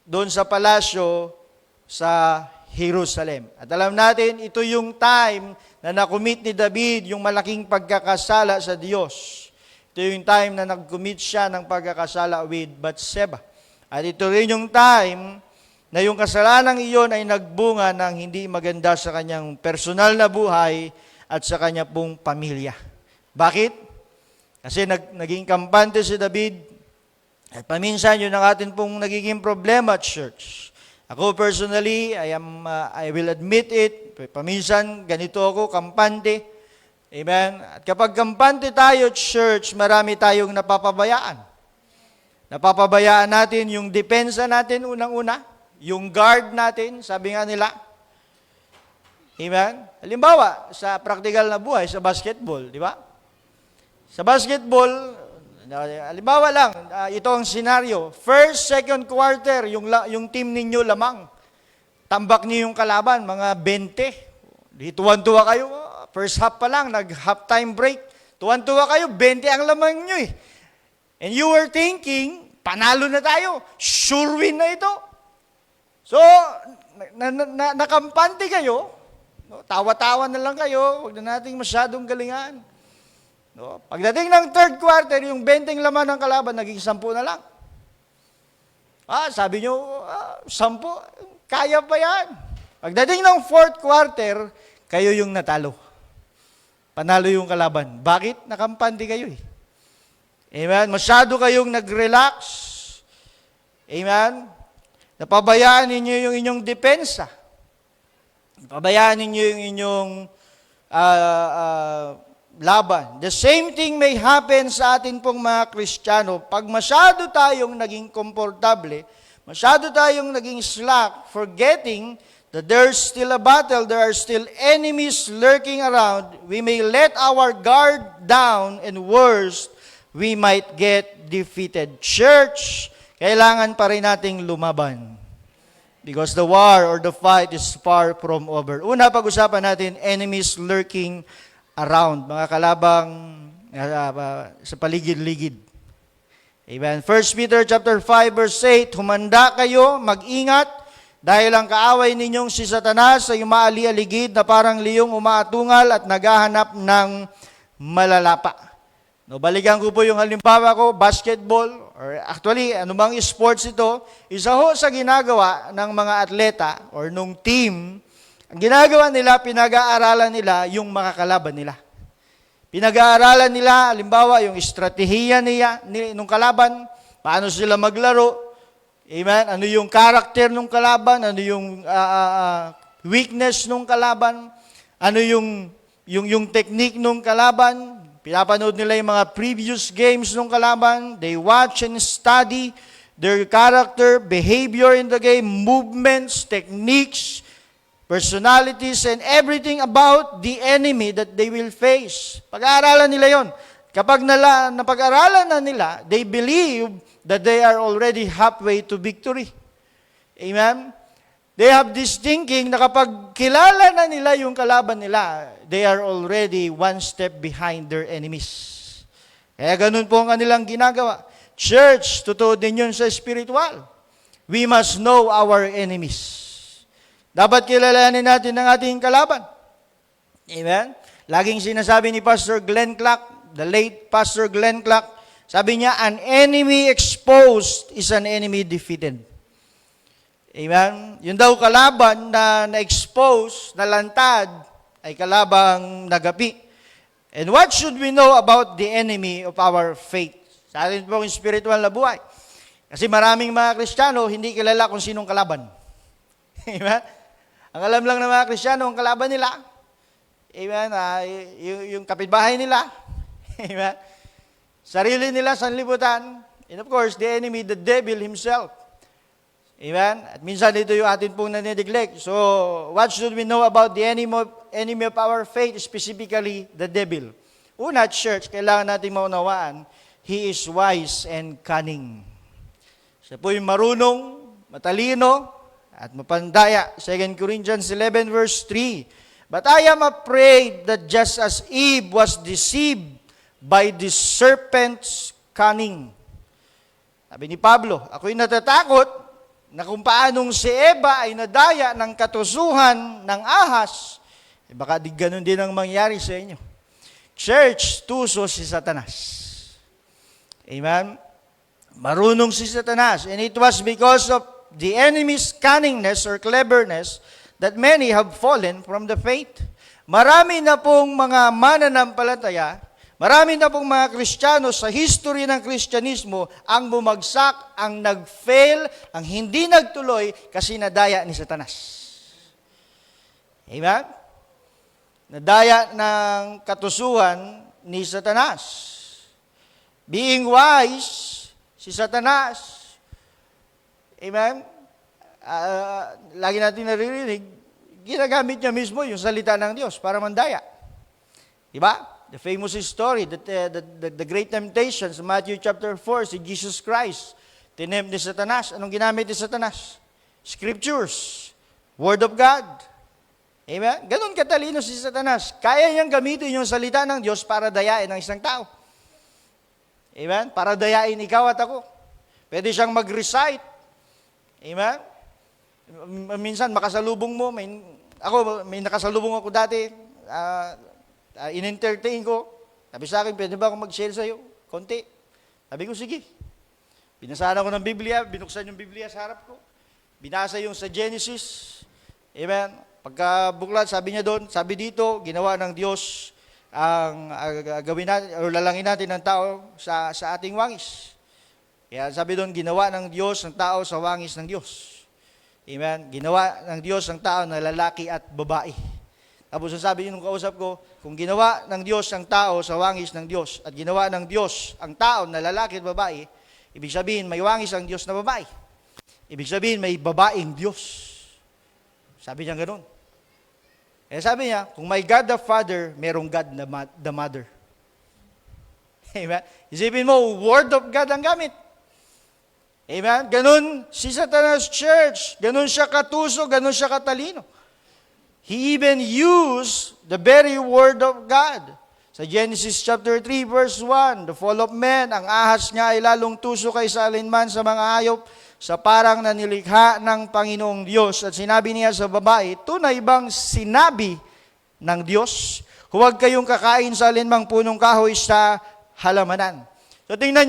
doon sa palasyo sa Jerusalem. At alam natin, ito yung time na nakumit ni David yung malaking pagkakasala sa Diyos. Ito yung time na nag-commit siya ng pagkakasala with Bathsheba. At ito rin yung time na yung kasalanang iyon ay nagbunga ng hindi maganda sa kanyang personal na buhay at sa kanya pong pamilya. Bakit? Kasi naging kampante si David at paminsan yun ang atin pong nagiging problema at church. Ako personally, I will admit it, paminsan ganito ako, kampante. Amen? At kapag kampante tayo, church, marami tayong napapabayaan. Napapabayaan natin yung depensa natin unang-una. Yung guard natin, sabi nga nila. Amen? Halimbawa, sa practical na buhay, sa basketball, di ba? Sa basketball, halimbawa lang, ito ang senaryo. First, second quarter, yung team ninyo lamang. Tambak niyo yung kalaban, mga 20. Di tuwan-tuwa kayo. First half pa lang, nag-halftime break. Tuwan-tuwa kayo, 20 ang lamang nyo eh. And you were thinking, panalo na tayo. Sure win na ito. So, nakampante kayo, no? Tawa-tawa na lang kayo, huwag na nating masyadong galingan. No? Pagdating ng third quarter, yung 20 laman ng kalaban, naging 10 na lang. Sabi nyo, 10, kaya pa yan. Pagdating ng fourth quarter, kayo yung natalo. Panalo yung kalaban. Bakit? Nakampante kayo eh. Amen? Masyado kayong nag-relax. Amen? Napabayaan ninyo yung inyong depensa. Napabayaan ninyo yung inyong laban. The same thing may happen sa atin pong mga Kristiyano. Pag masyado tayong naging komportable, masyado tayong naging slack, forgetting that there's still a battle, there are still enemies lurking around, we may let our guard down and worse, we might get defeated. Church, kailangan pa rin nating lumaban. Because the war or the fight is far from over. Una, pag-usapan natin, enemies lurking around. Mga kalabang sa paligid-ligid. Amen. 1 Peter chapter 5 verse 8, humanda kayo, mag-ingat, dahil ang kaaway ninyong si Satanas ay umaali-aligid na parang liyong umaatungal at naghahanap ng malalapa. No, balikan ko po yung halimbawa ko, basketball, or actually, anumang sports ito, isa ho sa ginagawa ng mga atleta or nung team, ang ginagawa nila, pinag-aaralan nila yung makakalaban nila. Pinag-aaralan nila, halimbawa, yung estratehiya nung kalaban, paano sila maglaro, amen? Ano yung character nung kalaban, ano yung weakness nung kalaban, ano yung technique nung kalaban. Pinapanood nila yung mga previous games ng kalaban. They watch and study their character, behavior in the game, movements, techniques, personalities, and everything about the enemy that they will face. Pag-aaralan nila yon. Kapag napag-aralan na nila, they believe that they are already halfway to victory. Amen? They have this thinking na kapag kilala na nila yung kalaban nila, they are already one step behind their enemies. Kaya ganun po ang kanilang ginagawa. Church, totoo din yun sa spiritual. We must know our enemies. Dapat kilalanin natin ang ating kalaban. Amen? Laging sinasabi ni Pastor Glenn Clark, the late Pastor Glenn Clark, sabi niya, an enemy exposed is an enemy defeated. Amen? Yung daw kalaban na na-expose, nalantad, ay kalabang nagapi. And what should we know about the enemy of our faith? Sa atin pong spiritual na buhay. Kasi maraming mga Kristiyano, hindi kilala kung sinong kalaban. Amen? Ang alam lang ng mga Kristiyano, ang kalaban nila, amen, yung kapitbahay nila, amen, sarili nila, sanlibutan, and of course, the enemy, the devil himself. Amen? At minsan dito yung atin pong nanineglect. So, what should we know about the enemy of our faith, specifically the devil? Una, church, kailangan natin maunawaan, he is wise and cunning. Siya po yung marunong, matalino, at mapandaya. 2 Corinthians 11 verse 3. But I am afraid that just as Eve was deceived by the serpent's cunning. Sabi ni Pablo, ako'y natatakot na kung paanong si Eva ay nadaya ng katusuhan ng ahas, baka di ganun din ang mangyari sa inyo. Church, tuso si Satanas. Amen? Marunong si Satanas. And it was because of the enemy's cunningness or cleverness that many have fallen from the faith. Marami na pong mga mananampalataya, marami na pong mga Kristiyano sa history ng Kristyanismo ang bumagsak, ang nag-fail, ang hindi nagtuloy kasi nadaya ni Satanas. Amen? Nadaya ng katusuhan ni Satanas. Being wise, si Satanas, amen, lagi natin naririnig, ginagamit niya mismo yung salita ng Diyos para mandaya. Diba? The famous story, the great temptations, Matthew chapter 4, si Jesus Christ, tinempt ni Satanas. Anong ginamit ni Satanas? Scriptures, Word of God. Amen? Ganon katalino si Satanas. Kaya niyang gamitin yung salita ng Diyos para dayain ang isang tao. Amen? Para dayain ikaw at ako. Pwede siyang mag-recite. Amen? Minsan, makasalubong mo. May nakasalubong ako dati. In-entertain ko. Sabi sa akin, pwede ba akong mag-share sa'yo? Konti. Sabi ko, sige. Binasahan ako ng Biblia, binuksan yung Biblia sa harap ko. Binasa yung sa Genesis. Amen. Pagkabuklat, sabi niya doon, sabi dito, ginawa ng Diyos ang gawin natin, o lalangin natin ng tao sa ating wangis. Kaya sabi doon, ginawa ng Diyos ang tao sa wangis ng Diyos. Amen. Ginawa ng Diyos ang tao na lalaki at babae. Tapos sabi nung kausap ko, kung ginawa ng Diyos ang tao sa wangis ng Diyos at ginawa ng Diyos ang tao na lalaki at babae, ibig sabihin may wangis ang Diyos na babae. Ibig sabihin may babaeng Diyos. Sabi niya ganoon. Eh sabi niya, kung may God the Father, merong God the Mother. Amen? Isipin mo, Word of God ang gamit. Amen? Ganun si Satanas Church. Ganun siya katuso, ganun siya katalino. He even used the very word of God. Sa Genesis chapter 3 verse 1, the fall of man, ang ahas niya ay lalong tuso kaysa alinman sa mga hayop, sa parang na nilikha ng Panginoong Diyos. At sinabi niya sa babae, tunay bang sinabi ng Diyos, huwag kayong kakain sa alinmang punong kahoy sa halamanan. So tingnan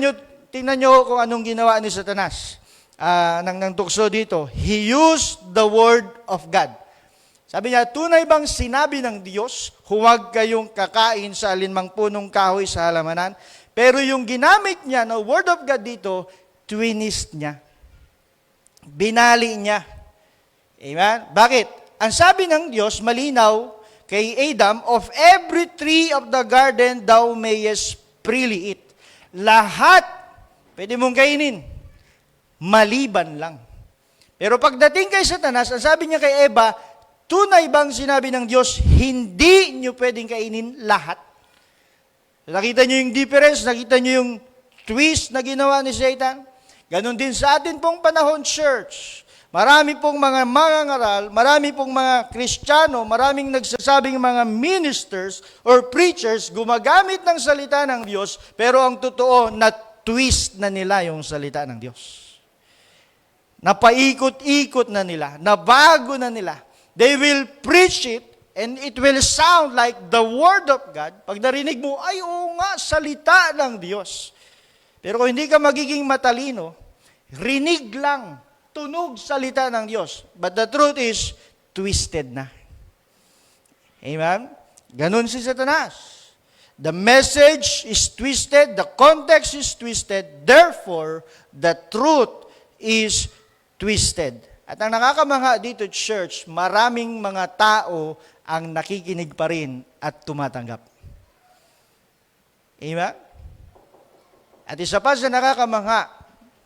nyo kung anong ginawa ni Satanas ng tukso dito. He used the word of God. Sabi niya, tunay bang sinabi ng Diyos, huwag kayong kakain sa alinmang punong kahoy sa halamanan? Pero yung ginamit niya na word of God dito, twinist niya. Binali niya. Amen? Bakit? Ang sabi ng Diyos, malinaw kay Adam, of every tree of the garden thou mayest freely eat. Lahat, pwede mong kainin. maliban lang. Pero pagdating kay Satanas, ang sabi niya kay Eva, tunay bang sinabi ng Diyos, hindi nyo pwedeng kainin lahat? Nakita nyo yung difference, nakita nyo yung twist na ginawa ni Satan? Ganon din sa atin pong panahon, church. Marami pong mga mangangaral, marami pong mga Kristiyano, maraming nagsasabing mga ministers or preachers gumagamit ng salita ng Diyos, pero ang totoo, na-twist na nila yung salita ng Diyos. Napaikot-ikot na nila, nabago na nila. They will preach it, and it will sound like the Word of God. Pag narinig mo, ay oo nga, salita ng Diyos. Pero kung hindi ka magiging matalino, rinig lang, tunog salita ng Diyos. But the truth is, twisted na. Amen? Ganun si Satanas. The message is twisted, the context is twisted, therefore, the truth is twisted. At ang nakakamangha dito, church, maraming mga tao ang nakikinig pa rin at tumatanggap. Amen? At isa pa sa nakakamangha,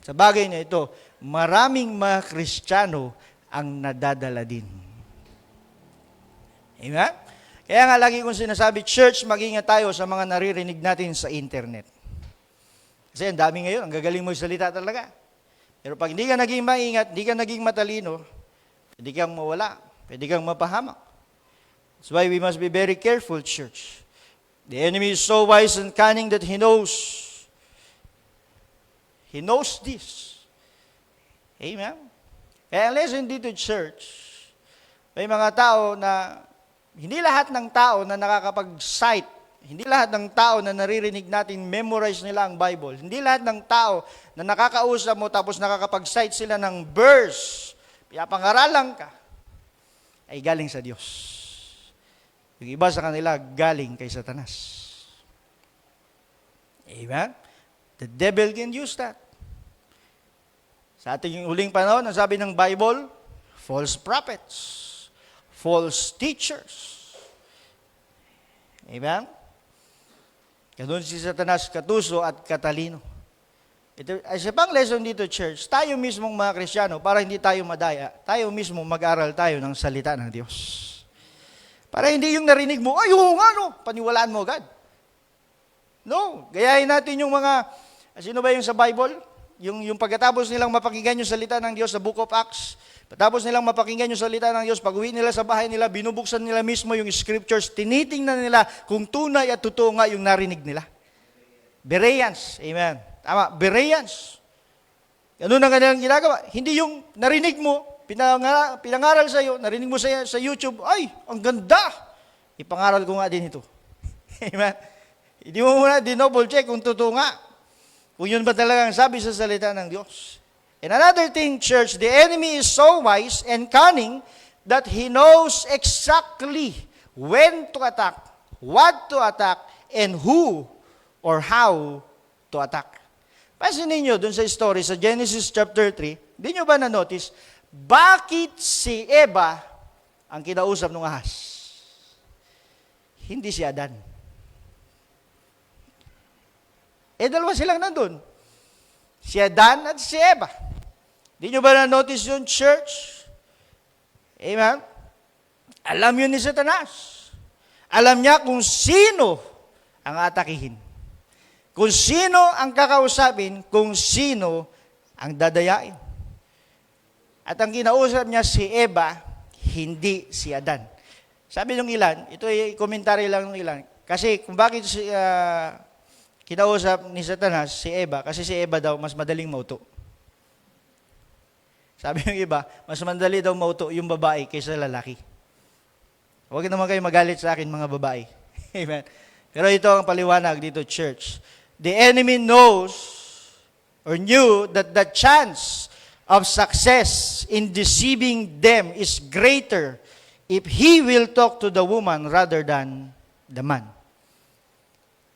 sa bagay na ito, maraming mga Kristiyano ang nadadala din. Amen? Kaya nga lagi kong sinasabi, church, mag-ingat tayo sa mga naririnig natin sa internet. Kasi ang dami ngayon, ang gagaling mo yung salita talaga. Pero pag hindi ka naging maingat, hindi ka naging matalino, pwede kang mawala, pwede kang mapahamak. That's why we must be very careful, church. The enemy is so wise and cunning that he knows this. Amen? Kaya ang lesson dito, church, may mga tao na, hindi lahat ng tao na nakakapag-cite, hindi lahat ng tao na naririnig natin, memorize nila ang Bible. Hindi lahat ng tao na nakakausap mo tapos nakakapag-cite sila ng verse, pangaralan ka, ay galing sa Diyos. Yung iba sa kanila, galing kay Satanas. Amen? The devil can use that. Sa ating huling panahon, ang sabi ng Bible, false prophets, false teachers. Amen? Ganun si Satanas, katuso at katalino. Ito, ay isa pang lesson dito, church, tayo mismong mga Kristiyano, para hindi tayo madaya, tayo mismo mag-aral tayo ng salita ng Diyos. Para hindi yung narinig mo, ay, oo nga, no, paniwalaan mo agad. No, gayahin natin yung mga, sino ba yung sa Bible? Yung pagkatapos nilang mapakinggan yung salita ng Diyos sa Book of Acts, pagkatapos nilang mapakinggan yung salita ng Diyos, pag-uwi nila sa bahay nila, binubuksan nila mismo yung scriptures, tinitingnan nila kung tunay at totoo nga yung narinig nila. Bereans, amen. Tama, Bereans. Ganun ang kanilang ginagawa. Hindi yung narinig mo, pinangaral sa'yo, narinig mo sa YouTube, ay, ang ganda. Ipangaral ko nga din ito. Amen. Hindi mo muna double check kung totoo nga. Kung yun ba talaga ang sabi sa salita ng Diyos. And another thing, church, the enemy is so wise and cunning that he knows exactly when to attack, what to attack, and who or how to attack. Pansinin nyo dun sa story sa Genesis chapter 3, di nyo ba na-notice, bakit si Eva ang kinausap ng ahas? Hindi si Adan. Dalawa silang nandun. Si Adan at si Eva. Di nyo ba na-notice yun, church? Amen? Alam yun ni Satanas. Alam niya kung sino ang atakihin. Kung sino ang kakausapin, kung sino ang dadayain. At ang kinausap niya si Eva, hindi si Adan. Sabi ng ilan, ito ay komentary lang ng ilan, kasi kung bakit kinausap ni Satanas si Eva, kasi si Eva daw mas madaling mauto. Sabi ng iba, mas madali daw mauto yung babae kaysa lalaki. Huwag naman kayo magalit sa akin mga babae. Amen. Pero ito ang paliwanag dito, church. The enemy knows or knew that the chance of success in deceiving them is greater if he will talk to the woman rather than the man.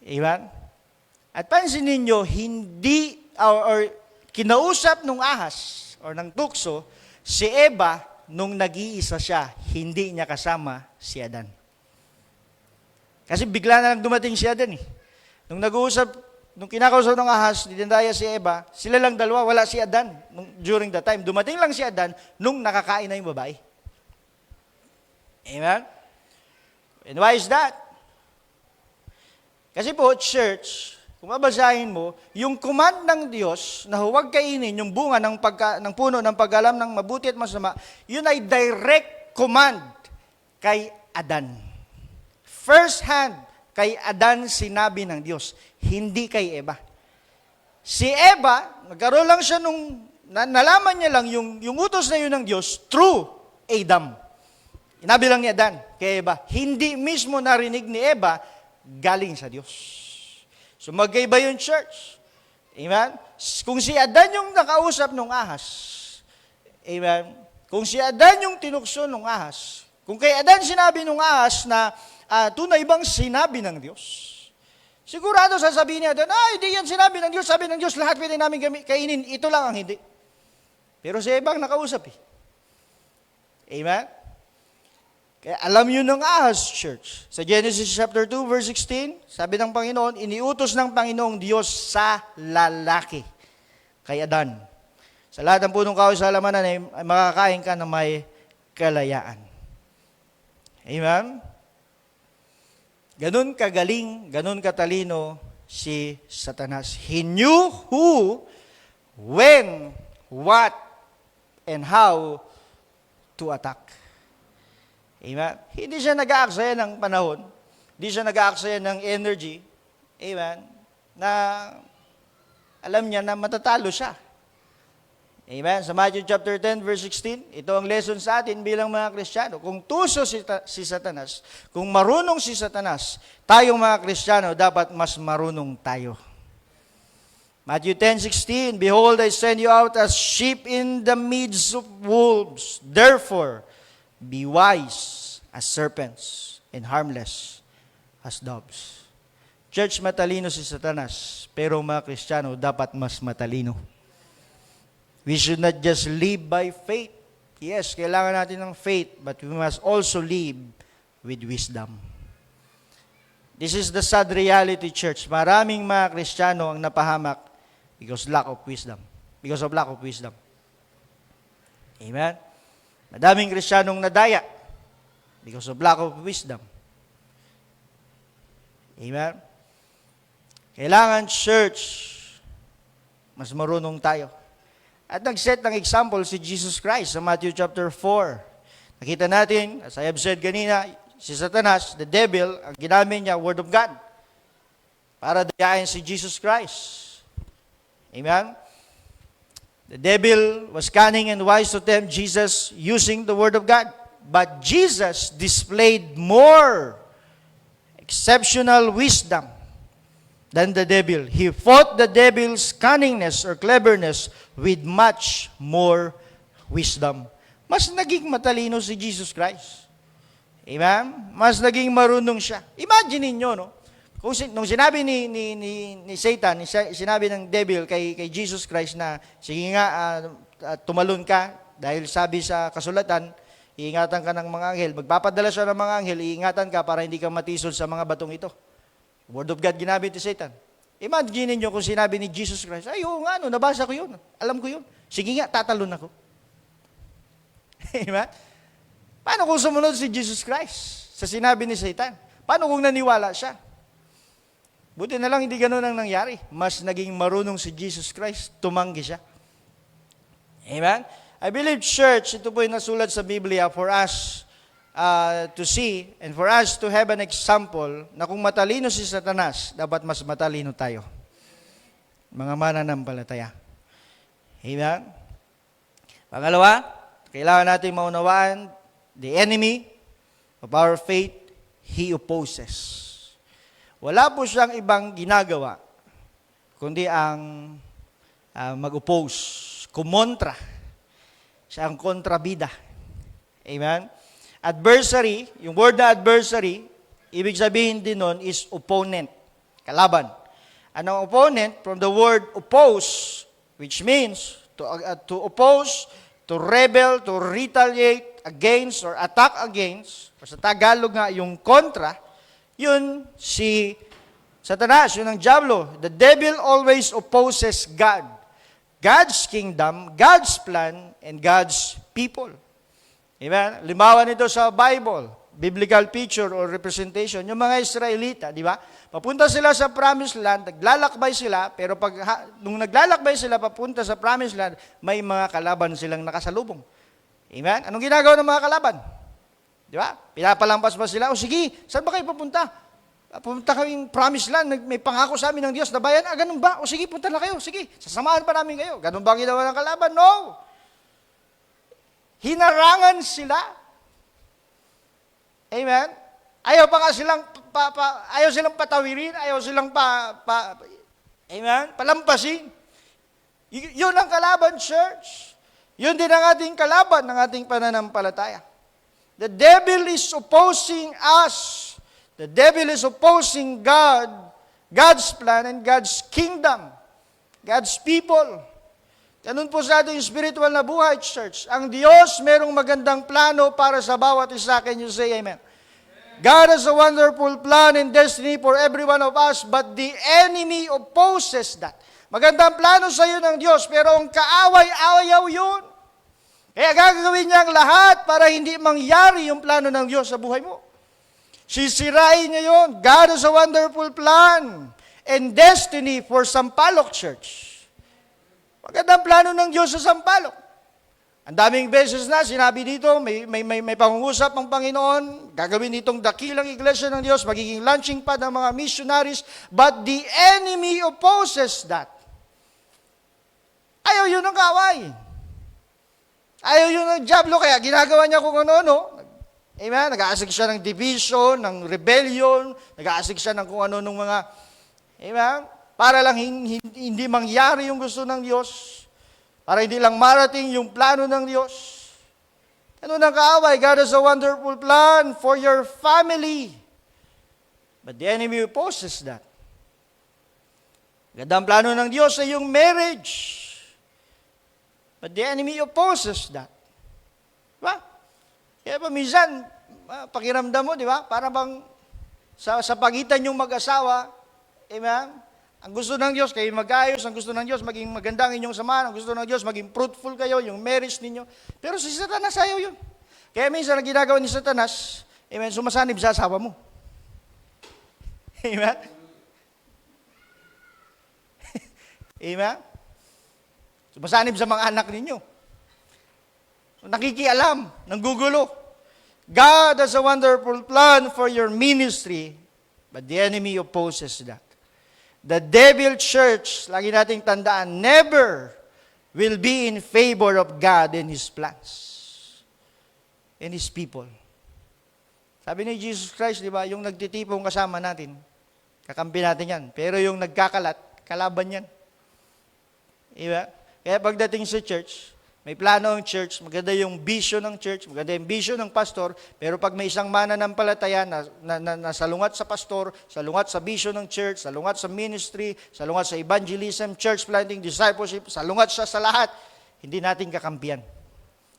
Amen? At pansinin ninyo, hindi, or kinausap nung ahas, or ng tukso, si Eva, nung nag-iisa siya, hindi niya kasama si Adan. Kasi bigla na lang dumating si Adan eh. Nung nag-uusap nung kinakausap ng ahas, dinadaya si Eva, sila lang dalawa, wala si Adan during that time. Dumating lang si Adan nung nakakain na yung babae. Amen? And why is that? Kasi po, church, kung mabasahin mo, yung command ng Diyos na huwag kainin yung bunga ng puno ng pag-alam ng mabuti at masama, yun ay direct command kay Adan. First hand, kay Adan sinabi ng Diyos, hindi kay Eva. Si Eva, nagkaroon lang siya nalaman niya lang yung utos na yun ng Diyos through Adam. Inabi lang ni Adan kay Eva. Hindi mismo narinig ni Eva galing sa Diyos. So magkaiba yung church. Amen? Kung si Adan yung nakausap ng ahas, amen? Kung si Adan yung tinukso ng ahas, kung kay Adan sinabi ng ahas na tunay bang sinabi ng Diyos, sigurado sasabihin ni Adan, hindi yan sinabi ng Diyos, sabi ng Diyos, lahat pwede namin kainin, ito lang ang hindi. Pero si Eva ang nakausap eh. Amen? Kaya alam yun ng ahas, church. Sa Genesis chapter 2, verse 16, sabi ng Panginoon, iniutos ng Panginoong Diyos sa lalaki, kay Adan. Sa lahat ng punong kahoy sa halamanan ay makakain ka na may kalayaan. Amen? Ganun kagaling, ganun katalino si Satanas. He knew who, when, what, and how to attack. Amen? Hindi siya nag-aaksaya ng panahon. Hindi siya nag-aaksaya ng energy. Amen? Na alam niya na matatalo siya. Amen? Sa Matthew chapter 10, verse 16, ito ang lesson sa atin bilang mga Kristiyano. Kung tuso si Satanas, kung marunong si Satanas, tayong mga Kristiyano, dapat mas marunong tayo. Matthew 10:16, behold, I send you out as sheep in the midst of wolves. Therefore, be wise as serpents and harmless as doves. Church, matalino si Satanas, pero mga Kristiyano, dapat mas matalino. We should not just live by faith. Yes, kailangan natin ng faith, but we must also live with wisdom. This is the sad reality, church. Maraming mga Kristiyano ang napahamak because of lack of wisdom. Amen? Madaming Kristiyanong nadaya because of lack of wisdom. Amen? Kailangan, church, mas marunong tayo. At nag-set ng example si Jesus Christ sa Matthew chapter 4. Nakita natin, as I have said kanina, si Satanas, the devil, ang ginamit niya, Word of God, para dayain si Jesus Christ. Amen? The devil was cunning and wise to tempt Jesus using the Word of God. But Jesus displayed more exceptional wisdom than the devil. He fought the devil's cunningness or cleverness with much more wisdom. Mas naging matalino si Jesus Christ. Amen? Mas naging marunong siya. Imagine niyo, no? Nung sinabi ni Satan, sinabi ng devil kay Jesus Christ na, sige nga, tumalon ka, dahil sabi sa kasulatan, iingatan ka ng mga anghel. Magpapadala siya ng mga anghel, iingatan ka para hindi ka matisod sa mga batong ito. Word of God ginamit ni Satan. Imagine niyo kung sinabi ni Jesus Christ, ay, oo nga, nabasa ko yun. Alam ko yun. Sige nga, tatalon ako. Amen? Paano kung sumunod si Jesus Christ sa sinabi ni Satan? Paano kung naniwala siya? Buti na lang hindi ganun ang nangyari. Mas naging marunong si Jesus Christ, tumanggi siya. Amen? I believe, church, ito po yung nasulat sa Biblia for us to see and for us to have an example na kung matalino si Satanas, dapat mas matalino tayo. Mga mananampalataya. Amen? Pangalawa, kailangan natin maunawaan the enemy of our faith, he opposes. Wala po siyang ibang ginagawa, kundi ang mag-oppose, kumontra. Siya ang kontrabida. Amen? Adversary, yung word na adversary, ibig sabihin din nun is opponent, kalaban. Anong opponent? From the word oppose, which means to oppose, to rebel, to retaliate against or attack against, o sa Tagalog nga yung kontra, yun si Satanas, yun ang Diablo. The devil always opposes God. God's kingdom, God's plan, and God's people. Amen? Limawan ito sa Bible, biblical picture or representation. Yung mga Israelita, di ba? Papunta sila sa promised land, naglalakbay sila, pero nung naglalakbay sila papunta sa promised land, may mga kalaban silang nakasalubong. Amen? Anong ginagawa ng mga kalaban? Di ba? Pinapalampas ba sila? O sige, saan ba kayo papunta? Pumunta kaming promised land, may pangako sa amin ng Diyos na bayan. Ganun ba? O sige, punta na kayo. Sige, sasamahan pa namin kayo. Ganun ba ginawa ng kalaban? No! Hinarangan sila. Amen? Ayaw pa nga silang, ayaw silang patawirin, ayaw silang amen? Palampasin. Yun ang kalaban, church. Yun din ang ating kalaban ng ating pananampalataya. The devil is opposing us. The devil is opposing God, God's plan, and God's kingdom, God's people. Ganun po sa ating spiritual na buhay, church. Ang Diyos merong magandang plano para sa bawat isa. Can you say amen? God has a wonderful plan and destiny for every one of us, but the enemy opposes that. Magandang plano sa iyo ng Diyos, pero ang kaaway-ayaw yun. Kaya gagawin niya ang lahat para hindi mangyari yung plano ng Diyos sa buhay mo. Sisirain niya yun. God has a wonderful plan and destiny for Sampaloc Church. Magandang plano ng Diyos sa Sampaloc. Ang daming beses na sinabi dito, may pangungusap ang Panginoon, gagawin itong dakilang iglesia ng Diyos, magiging launching pad ng mga missionaries, but the enemy opposes that. Ayaw yun ng kaway. Ayaw yun ng Diablo, kaya ginagawa niya kung ano-ano. Amen? Nag-aasig siya ng division, ng rebellion, nag-aasig siya ng kung ano ng mga, amen? Para lang hindi mangyari yung gusto ng Diyos, para hindi lang marating yung plano ng Diyos. Ano nang kaaway? God has a wonderful plan for your family. But the enemy opposes that. Gandang plano ng Diyos ay yung marriage. But the enemy opposes that. Diba? Kaya pa minsan, pakiramdam mo, di ba? Para bang sa pagitan yung mag-asawa, amen? Ang gusto ng Diyos, kayo mag-ayos, ang gusto ng Diyos, maging magandang inyong samahan, ang gusto ng Diyos, maging fruitful kayo, yung marriage ninyo. Pero si Satanas ayaw yun. Kaya minsan, ang ginagawa ni Satanas, amen, sumasanib sa asawa mo. Amen? Amen? Sumasanib sa mga anak ninyo. Nakikialam, nanggugulo. God has a wonderful plan for your ministry, but the enemy opposes that. The devil church, lagi nating tandaan, never will be in favor of God and His plans and His people. Sabi ni Jesus Christ, di ba, yung nagtitipong kasama natin, kakampi natin yan. Pero yung nagkakalat, kalaban yan. Diba? Kaya pagdating sa church, may plano ang church, maganda yung vision ng church, maganda yung vision ng pastor, pero pag may isang mananampalataya na salungat sa pastor, salungat sa vision ng church, salungat sa ministry, salungat sa evangelism, church planting, discipleship, salungat siya sa lahat, hindi natin kakampiyan.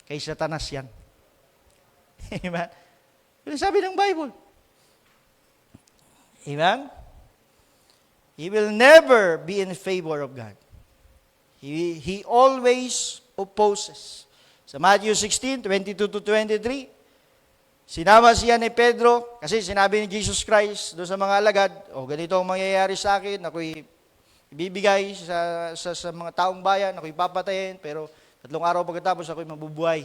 Kay Satanas yan. Amen? Yun sabi ng Bible. Amen? He will never be in favor of God. He always opposes. Sa Matthew 16, 22 to 23, sinama siya ni Pedro, kasi sinabi ni Jesus Christ doon sa mga alagad, ganito ang mangyayari sa akin, ako'y ibibigay sa mga taong bayan, ako'y papatayin, pero 3 araw pagkatapos ako'y mabubuhay.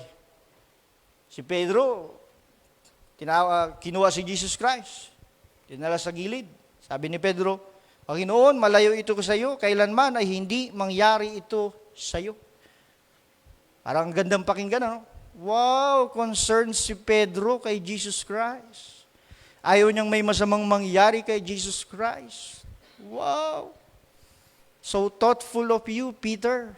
Si Pedro, kinuha si Jesus Christ, dinala sa gilid. Sabi ni Pedro, Panginoon, malayo ito sa iyo, kailanman ay hindi mangyari ito sa iyo. Parang gandang pakinggan, ano? Wow, concerned si Pedro kay Jesus Christ. Ayaw niyang may masamang mangyari kay Jesus Christ. Wow. So thoughtful of you, Peter.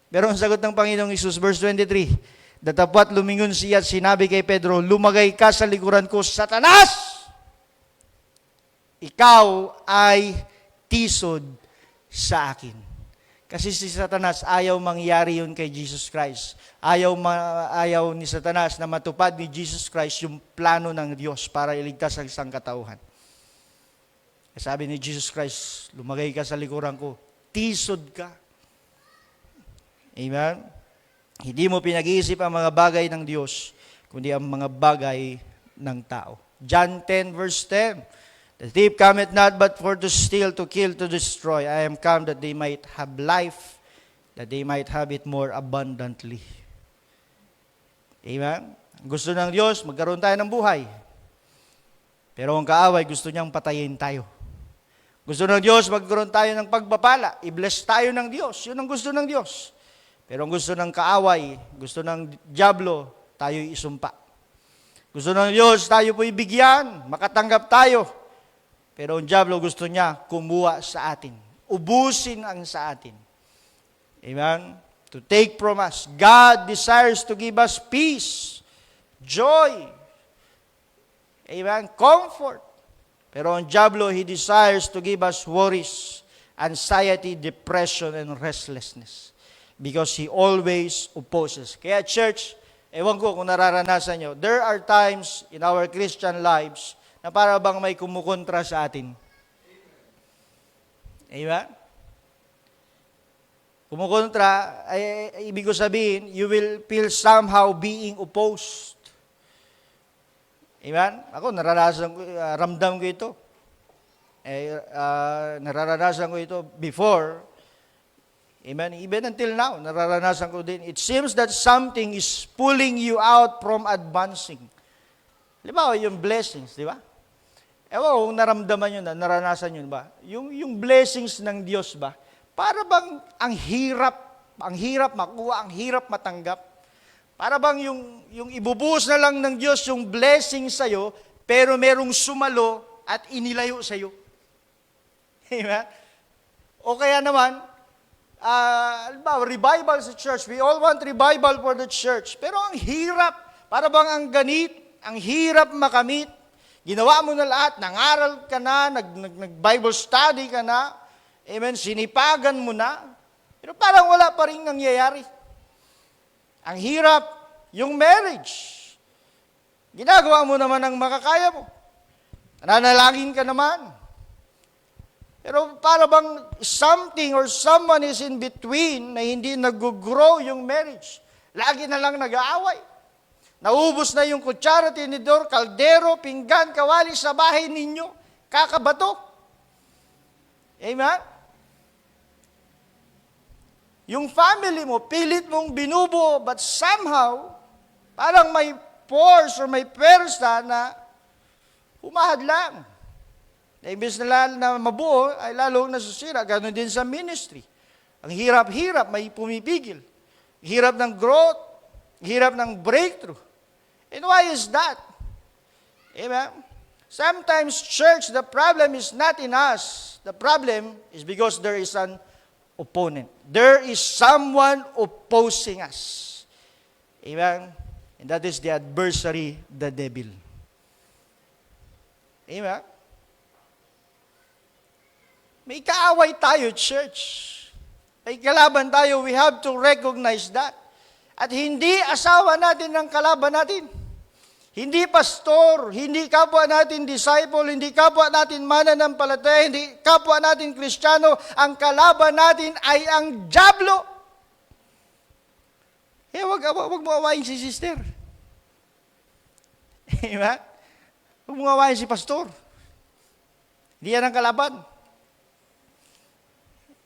Pero ang sagot ng Panginoong Isus, verse 23, Datapat lumingon siya at sinabi kay Pedro, lumagay ka sa likuran ko, Satanas! Ikaw ay tisod sa akin. Kasi si Satanas, ayaw mangyari yun kay Jesus Christ. Ayaw ni Satanas na matupad ni Jesus Christ yung plano ng Diyos para iligtas ang isang katauhan. Sabi ni Jesus Christ, lumagay ka sa likuran ko, tisod ka. Amen? Hindi mo pinag-iisip ang mga bagay ng Diyos, kundi ang mga bagay ng tao. John 10 verse 10, the thief cometh not but for to steal, to kill, to destroy. I am come that they might have life, that they might have it more abundantly. Amen? Gusto ng Diyos, magkaroon tayo ng buhay. Pero ang kaaway, gusto niyang patayin tayo. Gusto ng Diyos, magkaroon tayo ng pagpapala. I-bless tayo ng Diyos. Yun ang gusto ng Diyos. Pero ang gusto ng kaaway, gusto ng diablo, tayo isumpa. Gusto ng Diyos, tayo po ibigyan, makatanggap tayo. Pero ang diablo gusto niya kumuha sa atin. Ubusin ang sa atin. Amen? To take from us. God desires to give us peace, joy, amen, comfort. Pero ang diablo, he desires to give us worries, anxiety, depression, and restlessness. Because he always opposes. Kaya church, ewan ko kung nararanasan nyo, there are times in our Christian lives na para bang may kumukontra sa atin. Amen? Kumukontra, ay ibig ko sabihin, you will feel somehow being opposed. Amen? Ako, naranasan ko, ramdam ko ito. Nararanasan ko ito before. Amen? Even until now, nararanasan ko din. It seems that something is pulling you out from advancing. Halimbawa, yung blessings, di ba? Ewan kung naramdaman nyo na, naranasan nyo ba? Yung blessings ng Diyos ba? Para bang ang hirap makuha, ang hirap matanggap? Para bang yung ibubuhos na lang ng Diyos yung blessing sa'yo, pero merong sumalo at inilayo sa'yo. Amen? O kaya naman, revival sa church. We all want revival for the church. Pero ang hirap, para bang ang ganit, ang hirap makamit. Ginawa mo na lahat, nangaral ka na, nag-Bible study ka na, amen, sinipagan mo na, pero parang wala pa rin nangyayari. Ang hirap, yung marriage. Ginagawa mo naman ang makakaya mo. Nanalangin ka naman. Pero para bang something or someone is in between na hindi nag-grow yung marriage. Lagi na lang nag-aaway. Naubos na yung kutsara, tinidor, kaldero, pinggan, kawali sa bahay ninyo. Kakabato. Amen? Yung family mo, pilit mong binubuo, but somehow, parang may force or may pwersa na humahad lang. Imbes na mabuo, ay lalong nasusira. Ganon din sa ministry. Ang hirap-hirap, may pumipigil. Hirap ng growth, hirap ng breakthrough. And why is that? Amen? Sometimes, church, the problem is not in us. The problem is because there is an opponent. There is someone opposing us. Amen? And that is the adversary, the devil. Amen? May kaaway tayo, church. May kalaban tayo. We have to recognize that. At hindi asawa natin ang kalaban natin. Hindi pastor, hindi kapwa natin disciple, hindi kapwa natin mananampalataya, hindi kapwa natin Kristiyano. Ang kalaban natin ay ang diablo. Wag mo awayin si sister. Diba? Wag mo awayin si pastor. Hindi yan ang kalaban.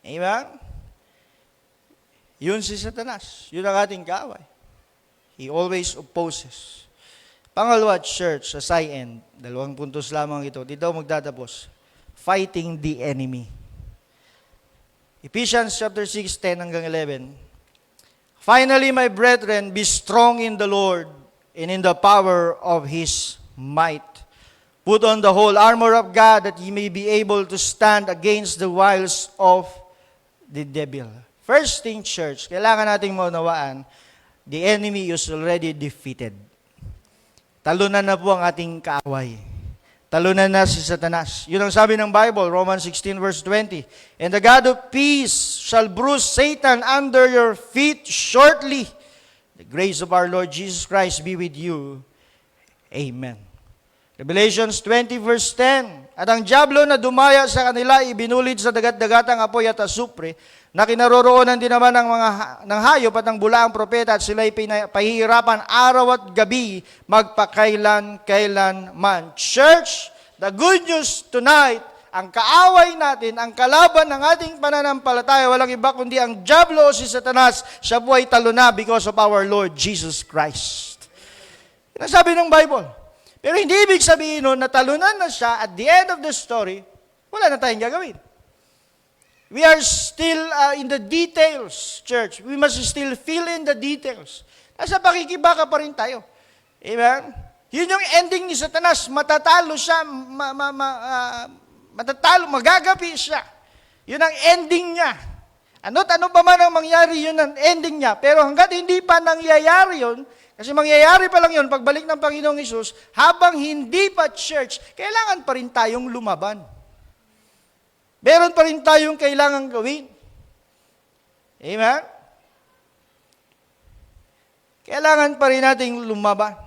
Diba? Yun si Satanas. Yun ang ating kaaway. He always opposes. Pangalawa, church, as I end, 2 puntos lamang ito. Dito magtatapos. Fighting the enemy. Ephesians chapter 6, 10 hanggang 11. Finally, my brethren, be strong in the Lord and in the power of His might. Put on the whole armor of God that ye may be able to stand against the wiles of the devil. First thing, church, kailangan nating maunawaan, the enemy is already defeated. Talunan na po ang ating kaaway. Talunan na si Satanas. Yun ang sabi ng Bible, Romans 16 verse 20. And the God of peace shall bruise Satan under your feet shortly. The grace of our Lord Jesus Christ be with you. Amen. Revelations 20 verse 10. At ang diablo na dumaya sa kanila, ibinulid sa dagat-dagatang apoy at asupre, na kinaroroonan din naman ng hayop at ng bulaang propeta, at sila'y pahihirapan araw at gabi, magpakailan-kailanman. Church, the good news tonight, ang kaaway natin, ang kalaban ng ating pananampalataya, walang iba kundi ang diablo o si Satanas. Siya po ay talo na because of our Lord Jesus Christ. Yan ang sabi ng Bible. Pero hindi ibig sabihin nun, natalunan na siya, at the end of the story, wala na tayong gagawin. We are still in the details, church. We must still fill in the details. Nasa pakikibaka pa rin tayo. Amen? Yun yung ending ni Satanas. Matatalo siya, magagapi siya. Yun ang ending niya. Ano't ano pa man ang mangyari, yun ang ending niya. Pero hanggat hindi pa nangyayari yun, kasi mangyayari pa lang yun, pagbalik ng Panginoong Hesus, habang hindi pa church, kailangan pa rin tayong lumaban. Meron pa rin tayong kailangan gawin. Amen? Kailangan pa rin nating lumaban.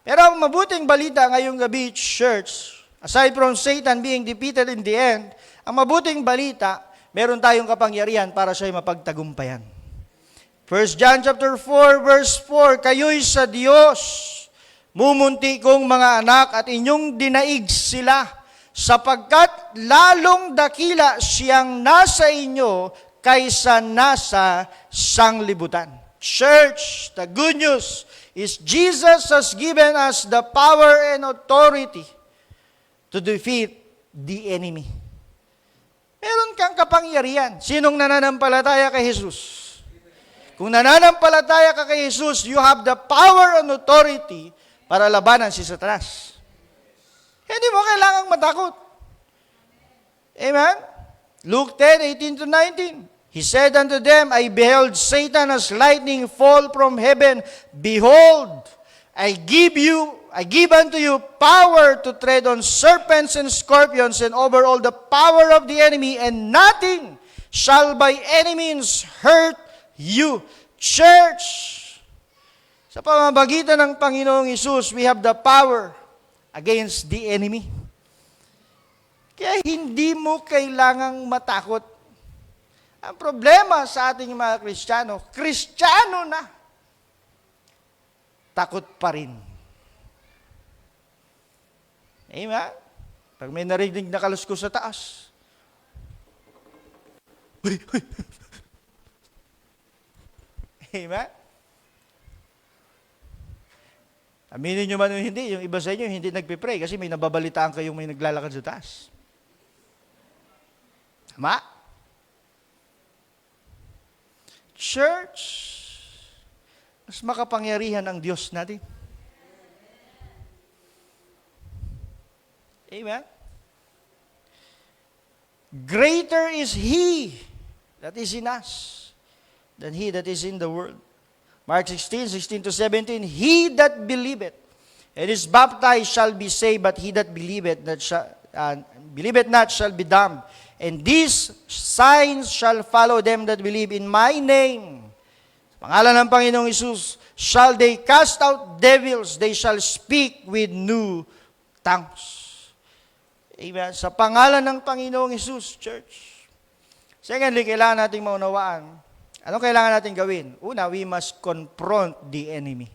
Pero ang mabuting balita ngayong gabi, church, aside from Satan being defeated in the end, ang mabuting balita, meron tayong kapangyarihan para siya'y mapagtagumpayan. 1 John chapter 4 verse 4, kayo'y sa Diyos, mumunti kong mga anak, at inyong dinaig sila, sapagkat lalong dakila siyang nasa inyo kaysa nasa sanglibutan. Church, the good news is Jesus has given us the power and authority to defeat the enemy. Meron kang kapangyarihan. Sinong nananampalataya kay Jesus? Kung nananampalataya ka kay Jesus, you have the power and authority para labanan si Satanas. Hindi mo kailangang matakot. Amen? Luke 10:18-19. He said unto them, I beheld Satan as lightning fall from heaven. Behold, I give unto you power to tread on serpents and scorpions and over all the power of the enemy, and nothing shall by any means hurt you. Church, sa pamamagitan ng Panginoong Hesus, we have the power against the enemy. Kaya hindi mo kailangang matakot. Ang problema sa ating mga Kristiyano na, takot pa rin. Amen? Pag may narinig na kaluskos sa taas, Amen? Aminin nyo man o hindi, yung iba sa inyo hindi nagpipray kasi may nababalitaan kayong may naglalakad sa taas. Tama? Church, mas makapangyarihan ang Diyos natin. Amen? Greater is He that is in us than he that is in the world. Mark 16:16-17, He that believeth and is baptized shall be saved, but he that believeth not shall be damned. And these signs shall follow them that believe in my name. Sa pangalan ng Panginoong Hesus, shall they cast out devils, they shall speak with new tongues. Amen. Sa pangalan ng Panginoong Hesus, church. Secondly, kailangan nating maunawaan, anong kailangan natin gawin? Una, we must confront the enemy.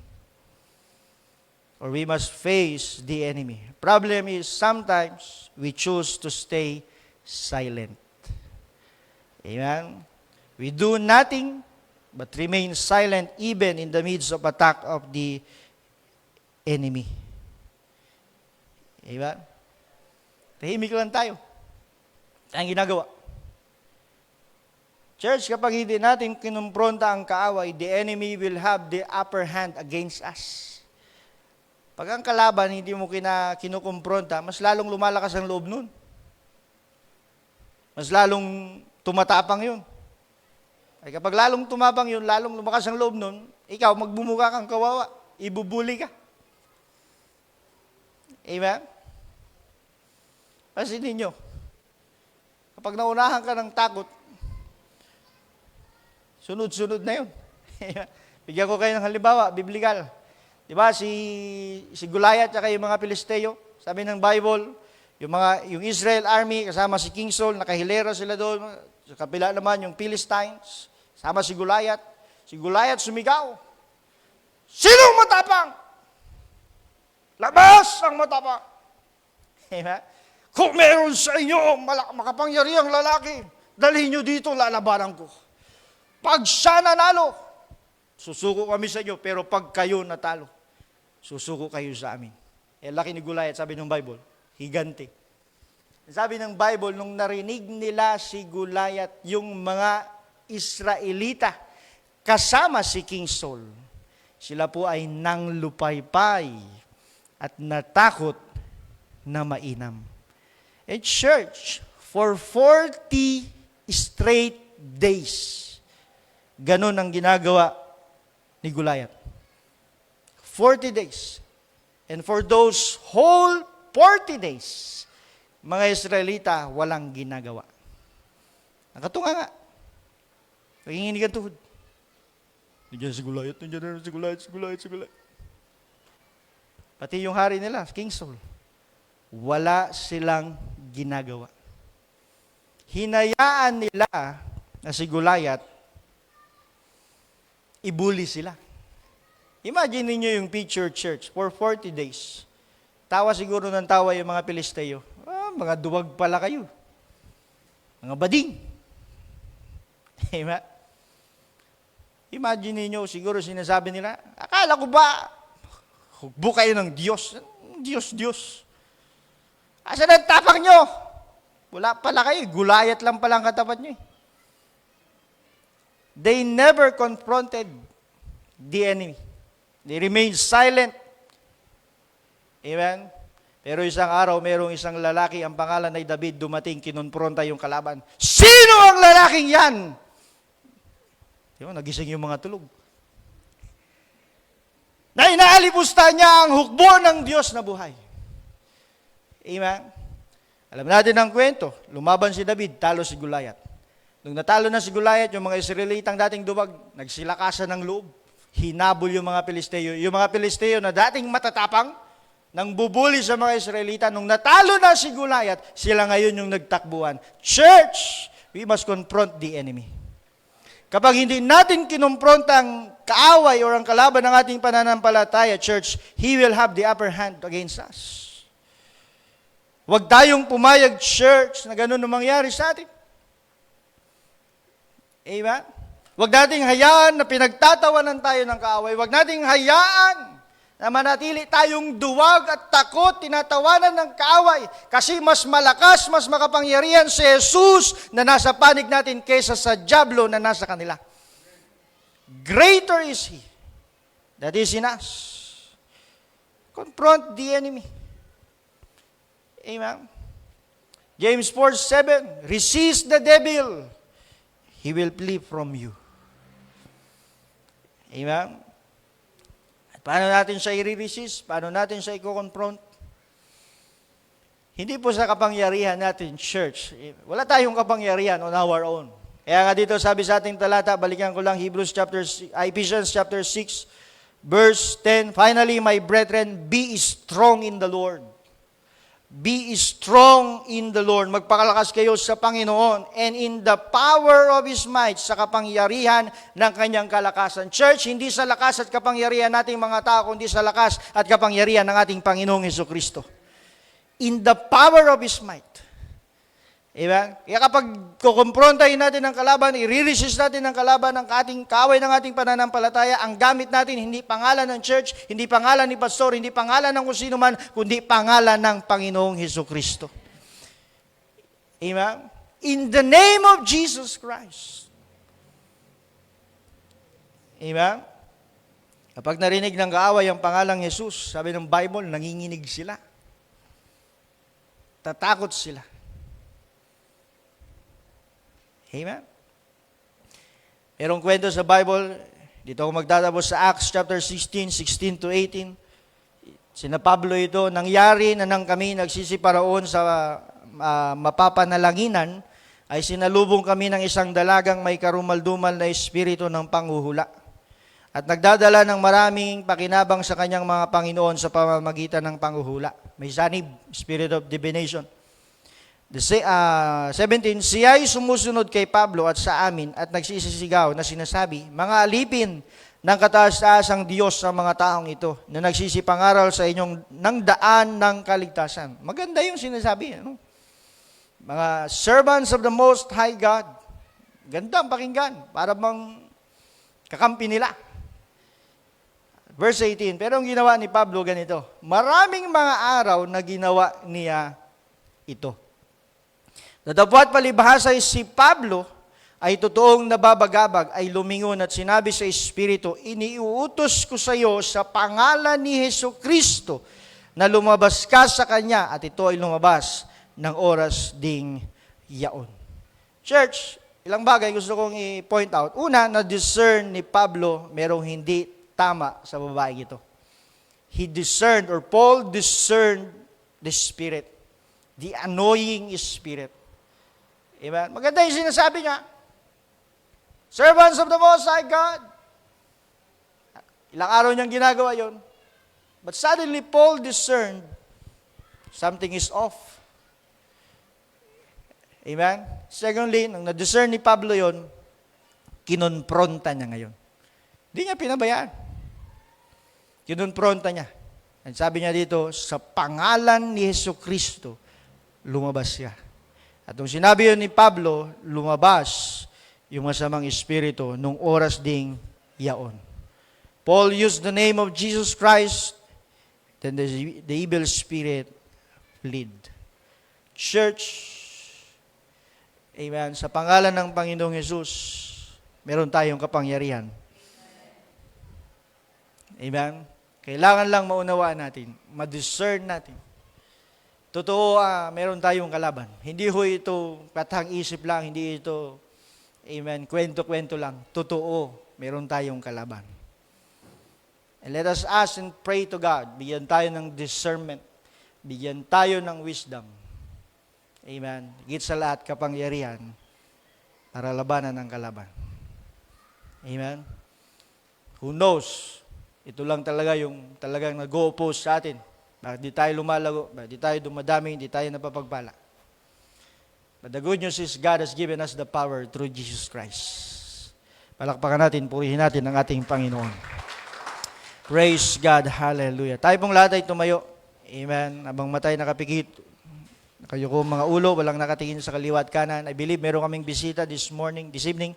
Or we must face the enemy. Problem is, sometimes, we choose to stay silent. Amen? We do nothing but remain silent even in the midst of attack of the enemy. Amen? Tahimik lang tayo. Ang ginagawa. Church, kapag hindi natin kinumpronta ang kaaway, the enemy will have the upper hand against us. Pag ang kalaban, hindi mo kinukumpronta, mas lalong lumalakas ang loob nun. Mas lalong tumatapang yun. Ay kapag lalong tumapang yun, lalong lumakas ang loob nun, ikaw, magbumuka kang kawawa, ibubuli ka. Amen? Kasi ninyo, kapag naunahan ka ng takot, sunod-sunod na yun. Bigyan ko kayo ng halimbawa, biblikal. Di ba, si Goliath at yung mga Pilisteo, sabi ng Bible, yung Israel army, kasama si King Saul, nakahilera sila doon. Sa kapila naman, yung Philistines, sama si Goliath. Si Goliath sumigaw, "Sinong matapang? Labas ang matapang!" Diba? "Kung meron sa inyo makapangyarihang lalaki, dalhin nyo dito, lalabanan ko. Pag siya nanalo, susuko kami sa inyo, pero pag kayo natalo, susuko kayo sa amin." Laki ni Goliath, sabi ng Bible, higante. Sabi ng Bible, nung narinig nila si Goliath, yung mga Israelita, kasama si King Saul, sila po ay nanglupaypay at natakot na mainam. And church, for 40 straight days, ganun ang ginagawa ni Goliath. 40 days. And for those whole 40 days, mga Israelita walang ginagawa. Nakatunga nga. Nanginginig ang tuhod. Nandiyan si Goliath, si Goliath. Pati yung hari nila, King Saul, wala silang ginagawa. Hinayaan nila na si Goliath, ibuli sila. Imagine niyo yung picture church for 40 days. Tawa siguro ng tawa yung mga Pilisteo. Mga duwag pala kayo. Mga bading. Diba? Imagine niyo siguro sinasabi nila, akala ko ba, hugbo kayo ng Diyos. Diyos. Asan ang tapang nyo? Wala pala kayo. Gulayat lang pala ang katapat nyo. They never confronted the enemy. They remained silent. Amen? Pero isang araw, merong isang lalaki, ang pangalan ay David, dumating, kinonfronta yung kalaban. Sino ang lalaking yan? Diba, nagising yung mga tulog. Na inaalipusta niya ang hukbo ng Diyos na buhay. Amen? Alam natin ang kwento. Lumaban si David, talo si Goliath. Nung natalo na si Goliath, yung mga Israelitang dating duwag, nagsilakasan ng loob. Hinabol yung mga Pilisteo. Yung mga Pilisteo na dating matatapang, nang bubuli sa mga Israelita, nung natalo na si Goliath, sila ngayon yung nagtakbuhan. Church, we must confront the enemy. Kapag hindi natin kinumpronta ang kaaway o ang kalaban ng ating pananampalataya, church, he will have the upper hand against us. Huwag tayong pumayag, church, na ganun ang mangyari sa atin. Amen? Huwag nating hayaan na pinagtatawanan tayo ng kaaway. Huwag nating hayaan na manatili tayong duwag at takot, tinatawanan ng kaaway. Kasi mas malakas, mas makapangyarihan si Jesus na nasa panig natin kaysa sa diablo na nasa kanila. Greater is He that is in us. Confront the enemy. Amen. James 4:7, resist the devil, he will flee from you. Amen. Paano natin siya i-resist? Paano natin siya i-confront? Hindi po sa kapangyarihan natin, church. Wala tayong kapangyarihan on our own. Kaya nga dito sabi sa ating talata, balikan ko lang Ephesians chapter 6, verse 10, finally, my brethren, be strong in the Lord. Be strong in the Lord. Magpakalakas kayo sa Panginoon and in the power of His might, sa kapangyarihan ng Kanyang kalakasan. Church, hindi sa lakas at kapangyarihan nating mga tao, kundi sa lakas at kapangyarihan ng ating Panginoong Hesukristo. In the power of His might. Amen? Kaya kapag kukumprontahin natin ang kalaban, i-resist natin ang kalaban ng ating kaaway ng ating pananampalataya, ang gamit natin hindi pangalan ng church, hindi pangalan ni pastor, hindi pangalan ng kung sino man, kundi pangalan ng Panginoong Hesukristo. Amen? In the name of Jesus Christ. Amen? Kapag narinig ng kaaway ang pangalang Jesus, sabi ng Bible, nanginginig sila. Tatakot sila. Amen? Merong kwento sa Bible, dito ako magtatapos sa Acts chapter 16 to 18. Sina Pablo ito, nangyari na nang kami nagsisiparaon sa mapapanalanginan, ay sinalubong kami ng isang dalagang may karumaldumal na espiritu ng panghuhula. at nagdadala ng maraming pakinabang sa kanyang mga Panginoon sa pamamagitan ng panghuhula. May sanib, spirit of divination. 17, siya ay sumusunod kay Pablo at sa amin at nagsisisigaw na sinasabi, mga alipin ng kataas-taasang Diyos sa mga taong ito na nagsisipangaral sa inyong ng daan ng kaligtasan. Maganda yung sinasabi. Ano? Mga servants of the Most High God. Ganda ang pakinggan. Para bang kakampi nila. Verse 18, pero ang ginawa ni Pablo ganito, maraming mga araw na ginawa niya ito. Datapwat palibhasa si Pablo ay totoong nababagabag, ay lumingon at sinabi sa Espiritu, iniuutos ko sa iyo sa pangalan ni Hesus Kristo na lumabas ka sa Kanya at ito ay lumabas ng oras ding yaon. Church, ilang bagay gusto kong i-point out. Una, na-discern ni Pablo merong hindi tama sa babaeng ito. He discerned, or Paul discerned the spirit, the annoying spirit. Amen? Maganda yung sinasabi niya. Servants of the Most High God. Ilang araw niyang ginagawa yon. But suddenly, Paul discerned something is off. Amen? Secondly, nung na-discern ni Pablo yon, kinonfronta niya ngayon. Hindi niya pinabayaan. Kinonfronta niya. At sabi niya dito, sa pangalan ni Hesus Kristo, lumabas siya. At nung sinabi yun ni Pablo, lumabas yung masamang espiritu nung oras ding yaon. Paul used the name of Jesus Christ, then the evil spirit fled. Church, amen, sa pangalan ng Panginoong Hesus, meron tayong kapangyarihan. Amen? Kailangan lang maunawaan natin, ma-discern natin. Totoo, meron tayong kalaban. Hindi ho ito katang isip lang, hindi ito, amen, kwento-kwento lang. Totoo, meron tayong kalaban. And let us ask and pray to God. Bigyan tayo ng discernment. Bigyan tayo ng wisdom. Amen. Higit sa lahat, kapangyarihan para labanan ang kalaban. Amen. Who knows? Ito lang talaga yung talagang nag-o-oppose sa atin. Bakit di tayo lumalago? Bakit di tayo dumadami? Di tayo napapagpala? But the good news is God has given us the power through Jesus Christ. Palakpakan natin, purihin natin ang ating Panginoon. Praise God. Hallelujah. Tayo pong lahat ay tumayo. Amen. Abang matay nakapikit. Nakayuko mga ulo, walang nakatingin sa kaliwa at kanan. I believe meron kaming bisita this evening.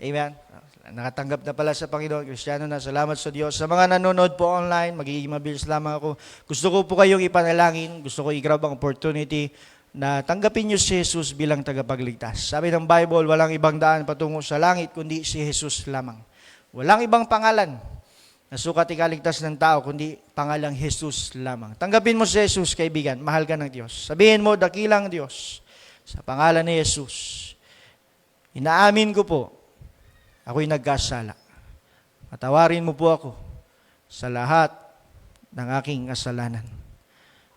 Amen. Nakatanggap na pala sa Panginoon. Kristiyano na. Salamat sa Diyos. Sa mga nanonood po online, magiging mabilis lamang ako. Gusto ko po kayong ipanalangin. Gusto ko i-grab ang opportunity na tanggapin niyo si Jesus bilang tagapagligtas. Sabi ng Bible, walang ibang daan patungo sa langit kundi si Jesus lamang. Walang ibang pangalan na sukat ikaligtas ng tao kundi pangalang Jesus lamang. Tanggapin mo si Jesus, kaibigan. Mahal ka ng Diyos. Sabihin mo, dakilang Diyos, sa pangalan ni Jesus, inaamin ko po, ako'y nagkasala. Patawarin mo po ako sa lahat ng aking kasalanan.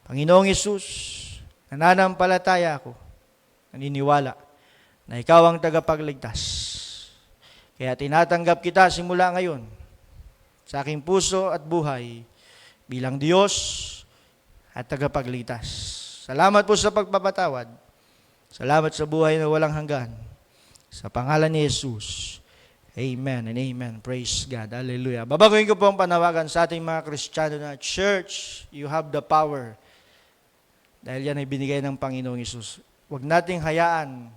Panginoong Yesus, nananampalataya ako, naniniwala na ikaw ang tagapagligtas. Kaya tinatanggap kita simula ngayon sa aking puso at buhay bilang Diyos at tagapagligtas. Salamat po sa pagpapatawad. Salamat sa buhay na walang hanggan. Sa pangalan ni Jesus. Amen and amen. Praise God. Hallelujah. Babaguhin ko po ang panawagan sa ating mga Kristiyano na, Church, you have the power. Dahil yan ay binigay ng Panginoong Yesus. Huwag nating hayaan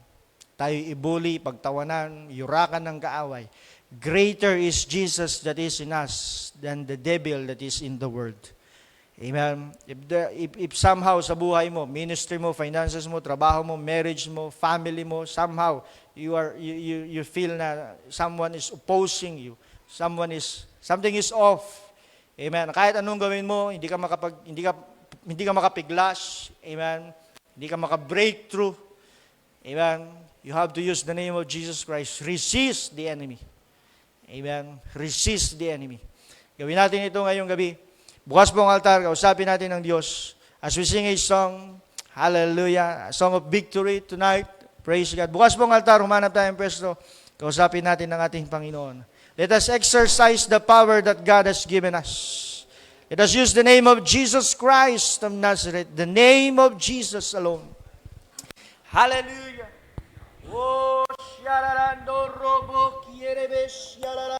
tayo ibuli, pagtawanan, yurakan ng kaaway. Greater is Jesus that is in us than the devil that is in the world. Amen. If somehow sa buhay mo, ministry mo, finances mo, trabaho mo, marriage mo, family mo, somehow you feel na someone is opposing you, something is off. Amen. Kahit anong gawin mo, hindi ka makapiglas. Amen. Hindi ka maka-breakthrough. Amen. You have to use the name of Jesus Christ. Resist the enemy. Amen. Resist the enemy. Gawin natin ito ngayong gabi. Bukas po ang altar, kausapin natin ng Diyos. As we sing a song, hallelujah, a song of victory tonight. Praise God. Bukas po ang altar, humanap tayong pwesto. Kausapin natin ng ating Panginoon. Let us exercise the power that God has given us. Let us use the name of Jesus Christ of Nazareth, the name of Jesus alone. Hallelujah. Oh, shiararando robo kierebe shiarara.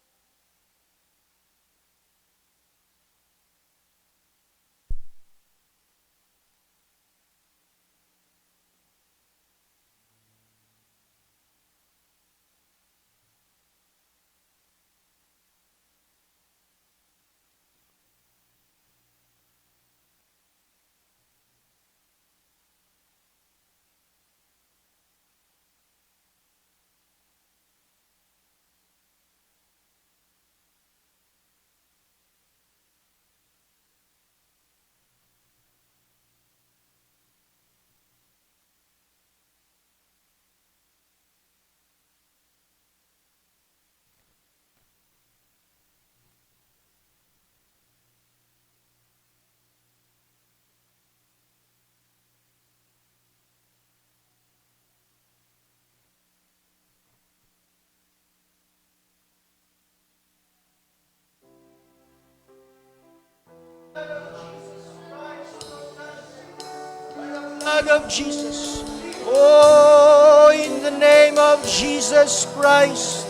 Blood of Jesus. Oh, in the name of Jesus Christ.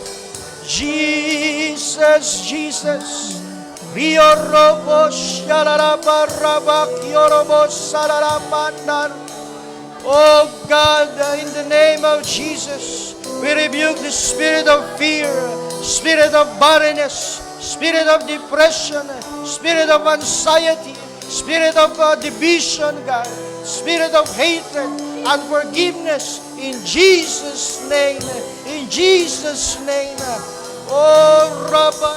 Jesus, Jesus. Rio robo shalaraba rabak yorobo salaramandan. Oh God, in the name of Jesus, we rebuke the spirit of fear, spirit of barrenness, spirit of depression, spirit of anxiety, spirit of division, God, spirit of hatred, unforgiveness, in Jesus' name, in Jesus' name. Oh, Rabba.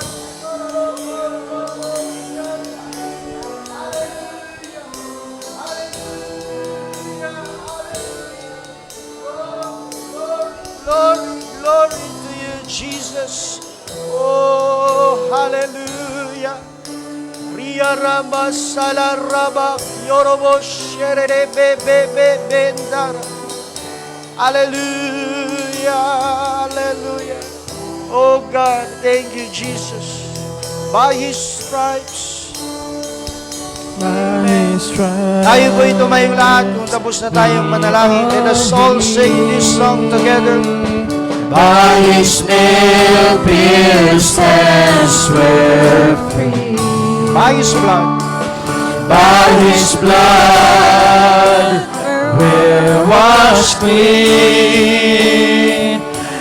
Glory, glory to you, Jesus. Oh, hallelujah. Ria Rama Sala Raba Yorobo Shere Bebe Bendara. Hallelujah, hallelujah. Oh God, thank you, Jesus. By His stripes, tayo po ito may lahat kung tapos na tayong manalangin. Let us all sing this song together. By His nail-pierced hands we're free. By His blood, By His blood we're washed clean.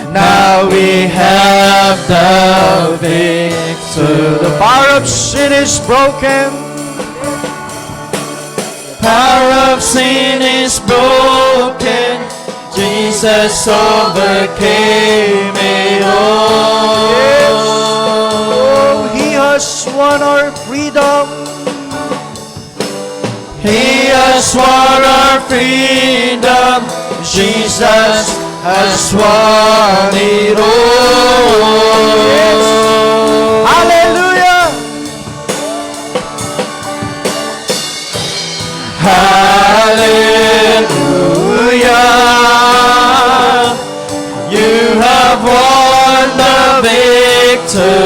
Now we have the victory. the power of sin is broken. Power of sin is broken. Jesus overcame it all. Oh, He has won our freedom. He has won our freedom. Jesus has won it all. Hallelujah! Hallelujah. You have won the victory.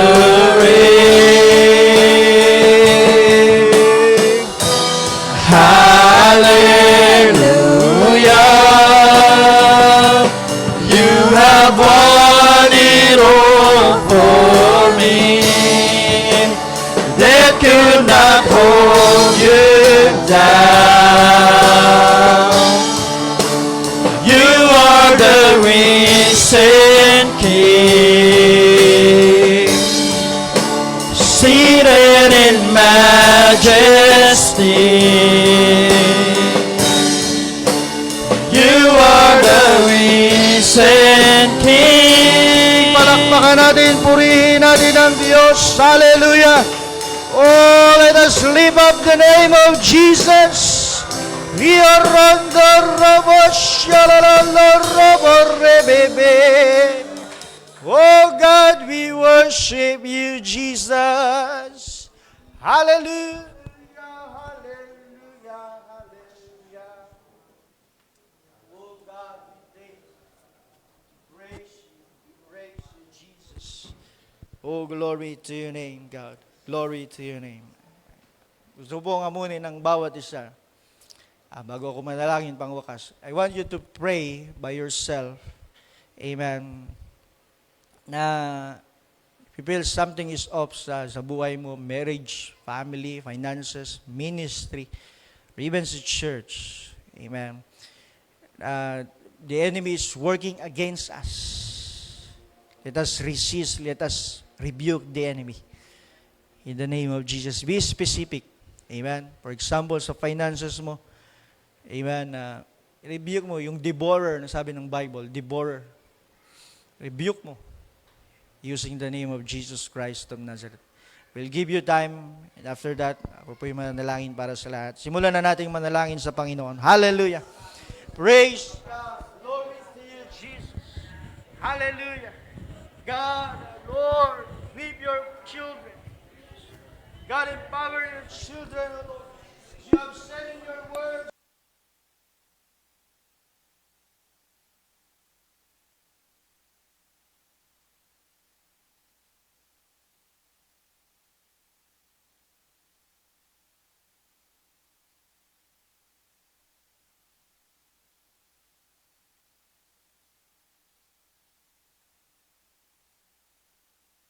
Hallelujah. You have won it all for me. Death could not hold you down. You are the risen King, seated in majesty. You are the risen King. Palakpakan natin, purihin natin ang Diyos. Hallelujah! Oh, let us lift up the name of Jesus. Oh God, we worship you, Jesus. Hallelujah, hallelujah, hallelujah. Oh God, we thank you. Praise you, Jesus. Oh, glory to your name, God. Glory to your name. Gusto po amunin ng bawat isa. Bago ako manalangin pang wakas, I want you to pray by yourself. Amen. Na if you feel something is off sa buhay mo, marriage, family, finances, ministry, or even sa church. Amen. The enemy is working against us. Let us resist, let us rebuke the enemy. In the name of Jesus. Be specific. Amen. For example, sa finances mo, amen, rebuke mo yung devourer na sabi ng Bible, devourer. Rebuke mo using the name of Jesus Christ of Nazareth. We'll give you time, and after that, ako po yung manalangin para sa lahat. Simulan na natin manalangin sa Panginoon. Hallelujah. Praise God. Glory to you, Jesus. Hallelujah. God, Lord, lead your children. God, empower your children, O Lord. You have said in your word,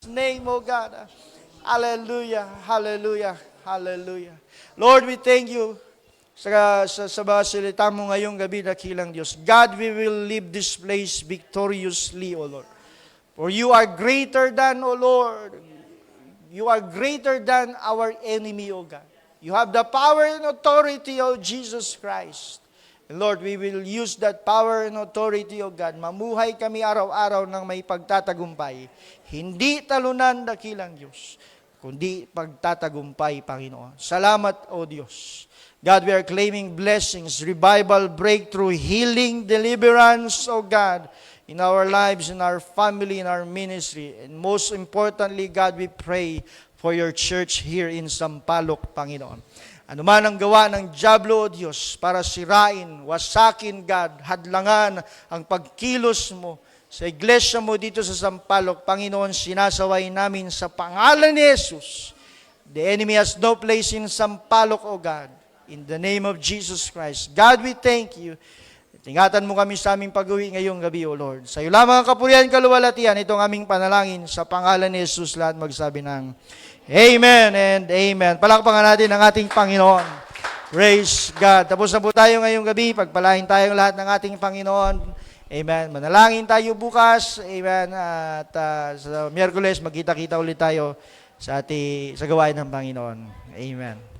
name, O God. Hallelujah, hallelujah, hallelujah. Lord, we thank you sa mga salita mo ngayong gabi, dakilang Diyos. God, we will leave this place victoriously, O Lord. For you are greater than, O Lord. You are greater than our enemy, O God. You have the power and authority, O Jesus Christ. And Lord, we will use that power and authority, O God. Mamuhay kami araw-araw ng may pagtatagumpay. Hindi talunan, dakilang Diyos, kundi pagtatagumpay, Panginoon. Salamat, O Diyos. God, we are claiming blessings, revival, breakthrough, healing, deliverance, O God, in our lives, in our family, in our ministry. And most importantly, God, we pray for your church here in Sampaloc, Panginoon. Ano man ang gawa ng dyablo, O Diyos, para sirain, wasakin, God, hadlangan ang pagkilos mo sa iglesia mo dito sa Sampaloc, Panginoon, sinasaway namin sa pangalan ni Jesus. The enemy has no place in Sampaloc, O God. In the name of Jesus Christ. God, we thank you. Tingatan mo kami sa aming pag-uwi ngayong gabi, O Lord. Sa iyo lamang ang kapurihan, kaluwalhatian, itong aming panalangin sa pangalan ni Jesus, lahat magsabi ng Amen and Amen. Palakpakan natin ang ating Panginoon. Praise God. Tapos na po tayo ngayong gabi. Pagpalain tayong lahat ng ating Panginoon. Amen. Manalangin tayo bukas. Amen. At sa Miyerkules, magkita-kita ulit tayo sa gawain ng Panginoon. Amen.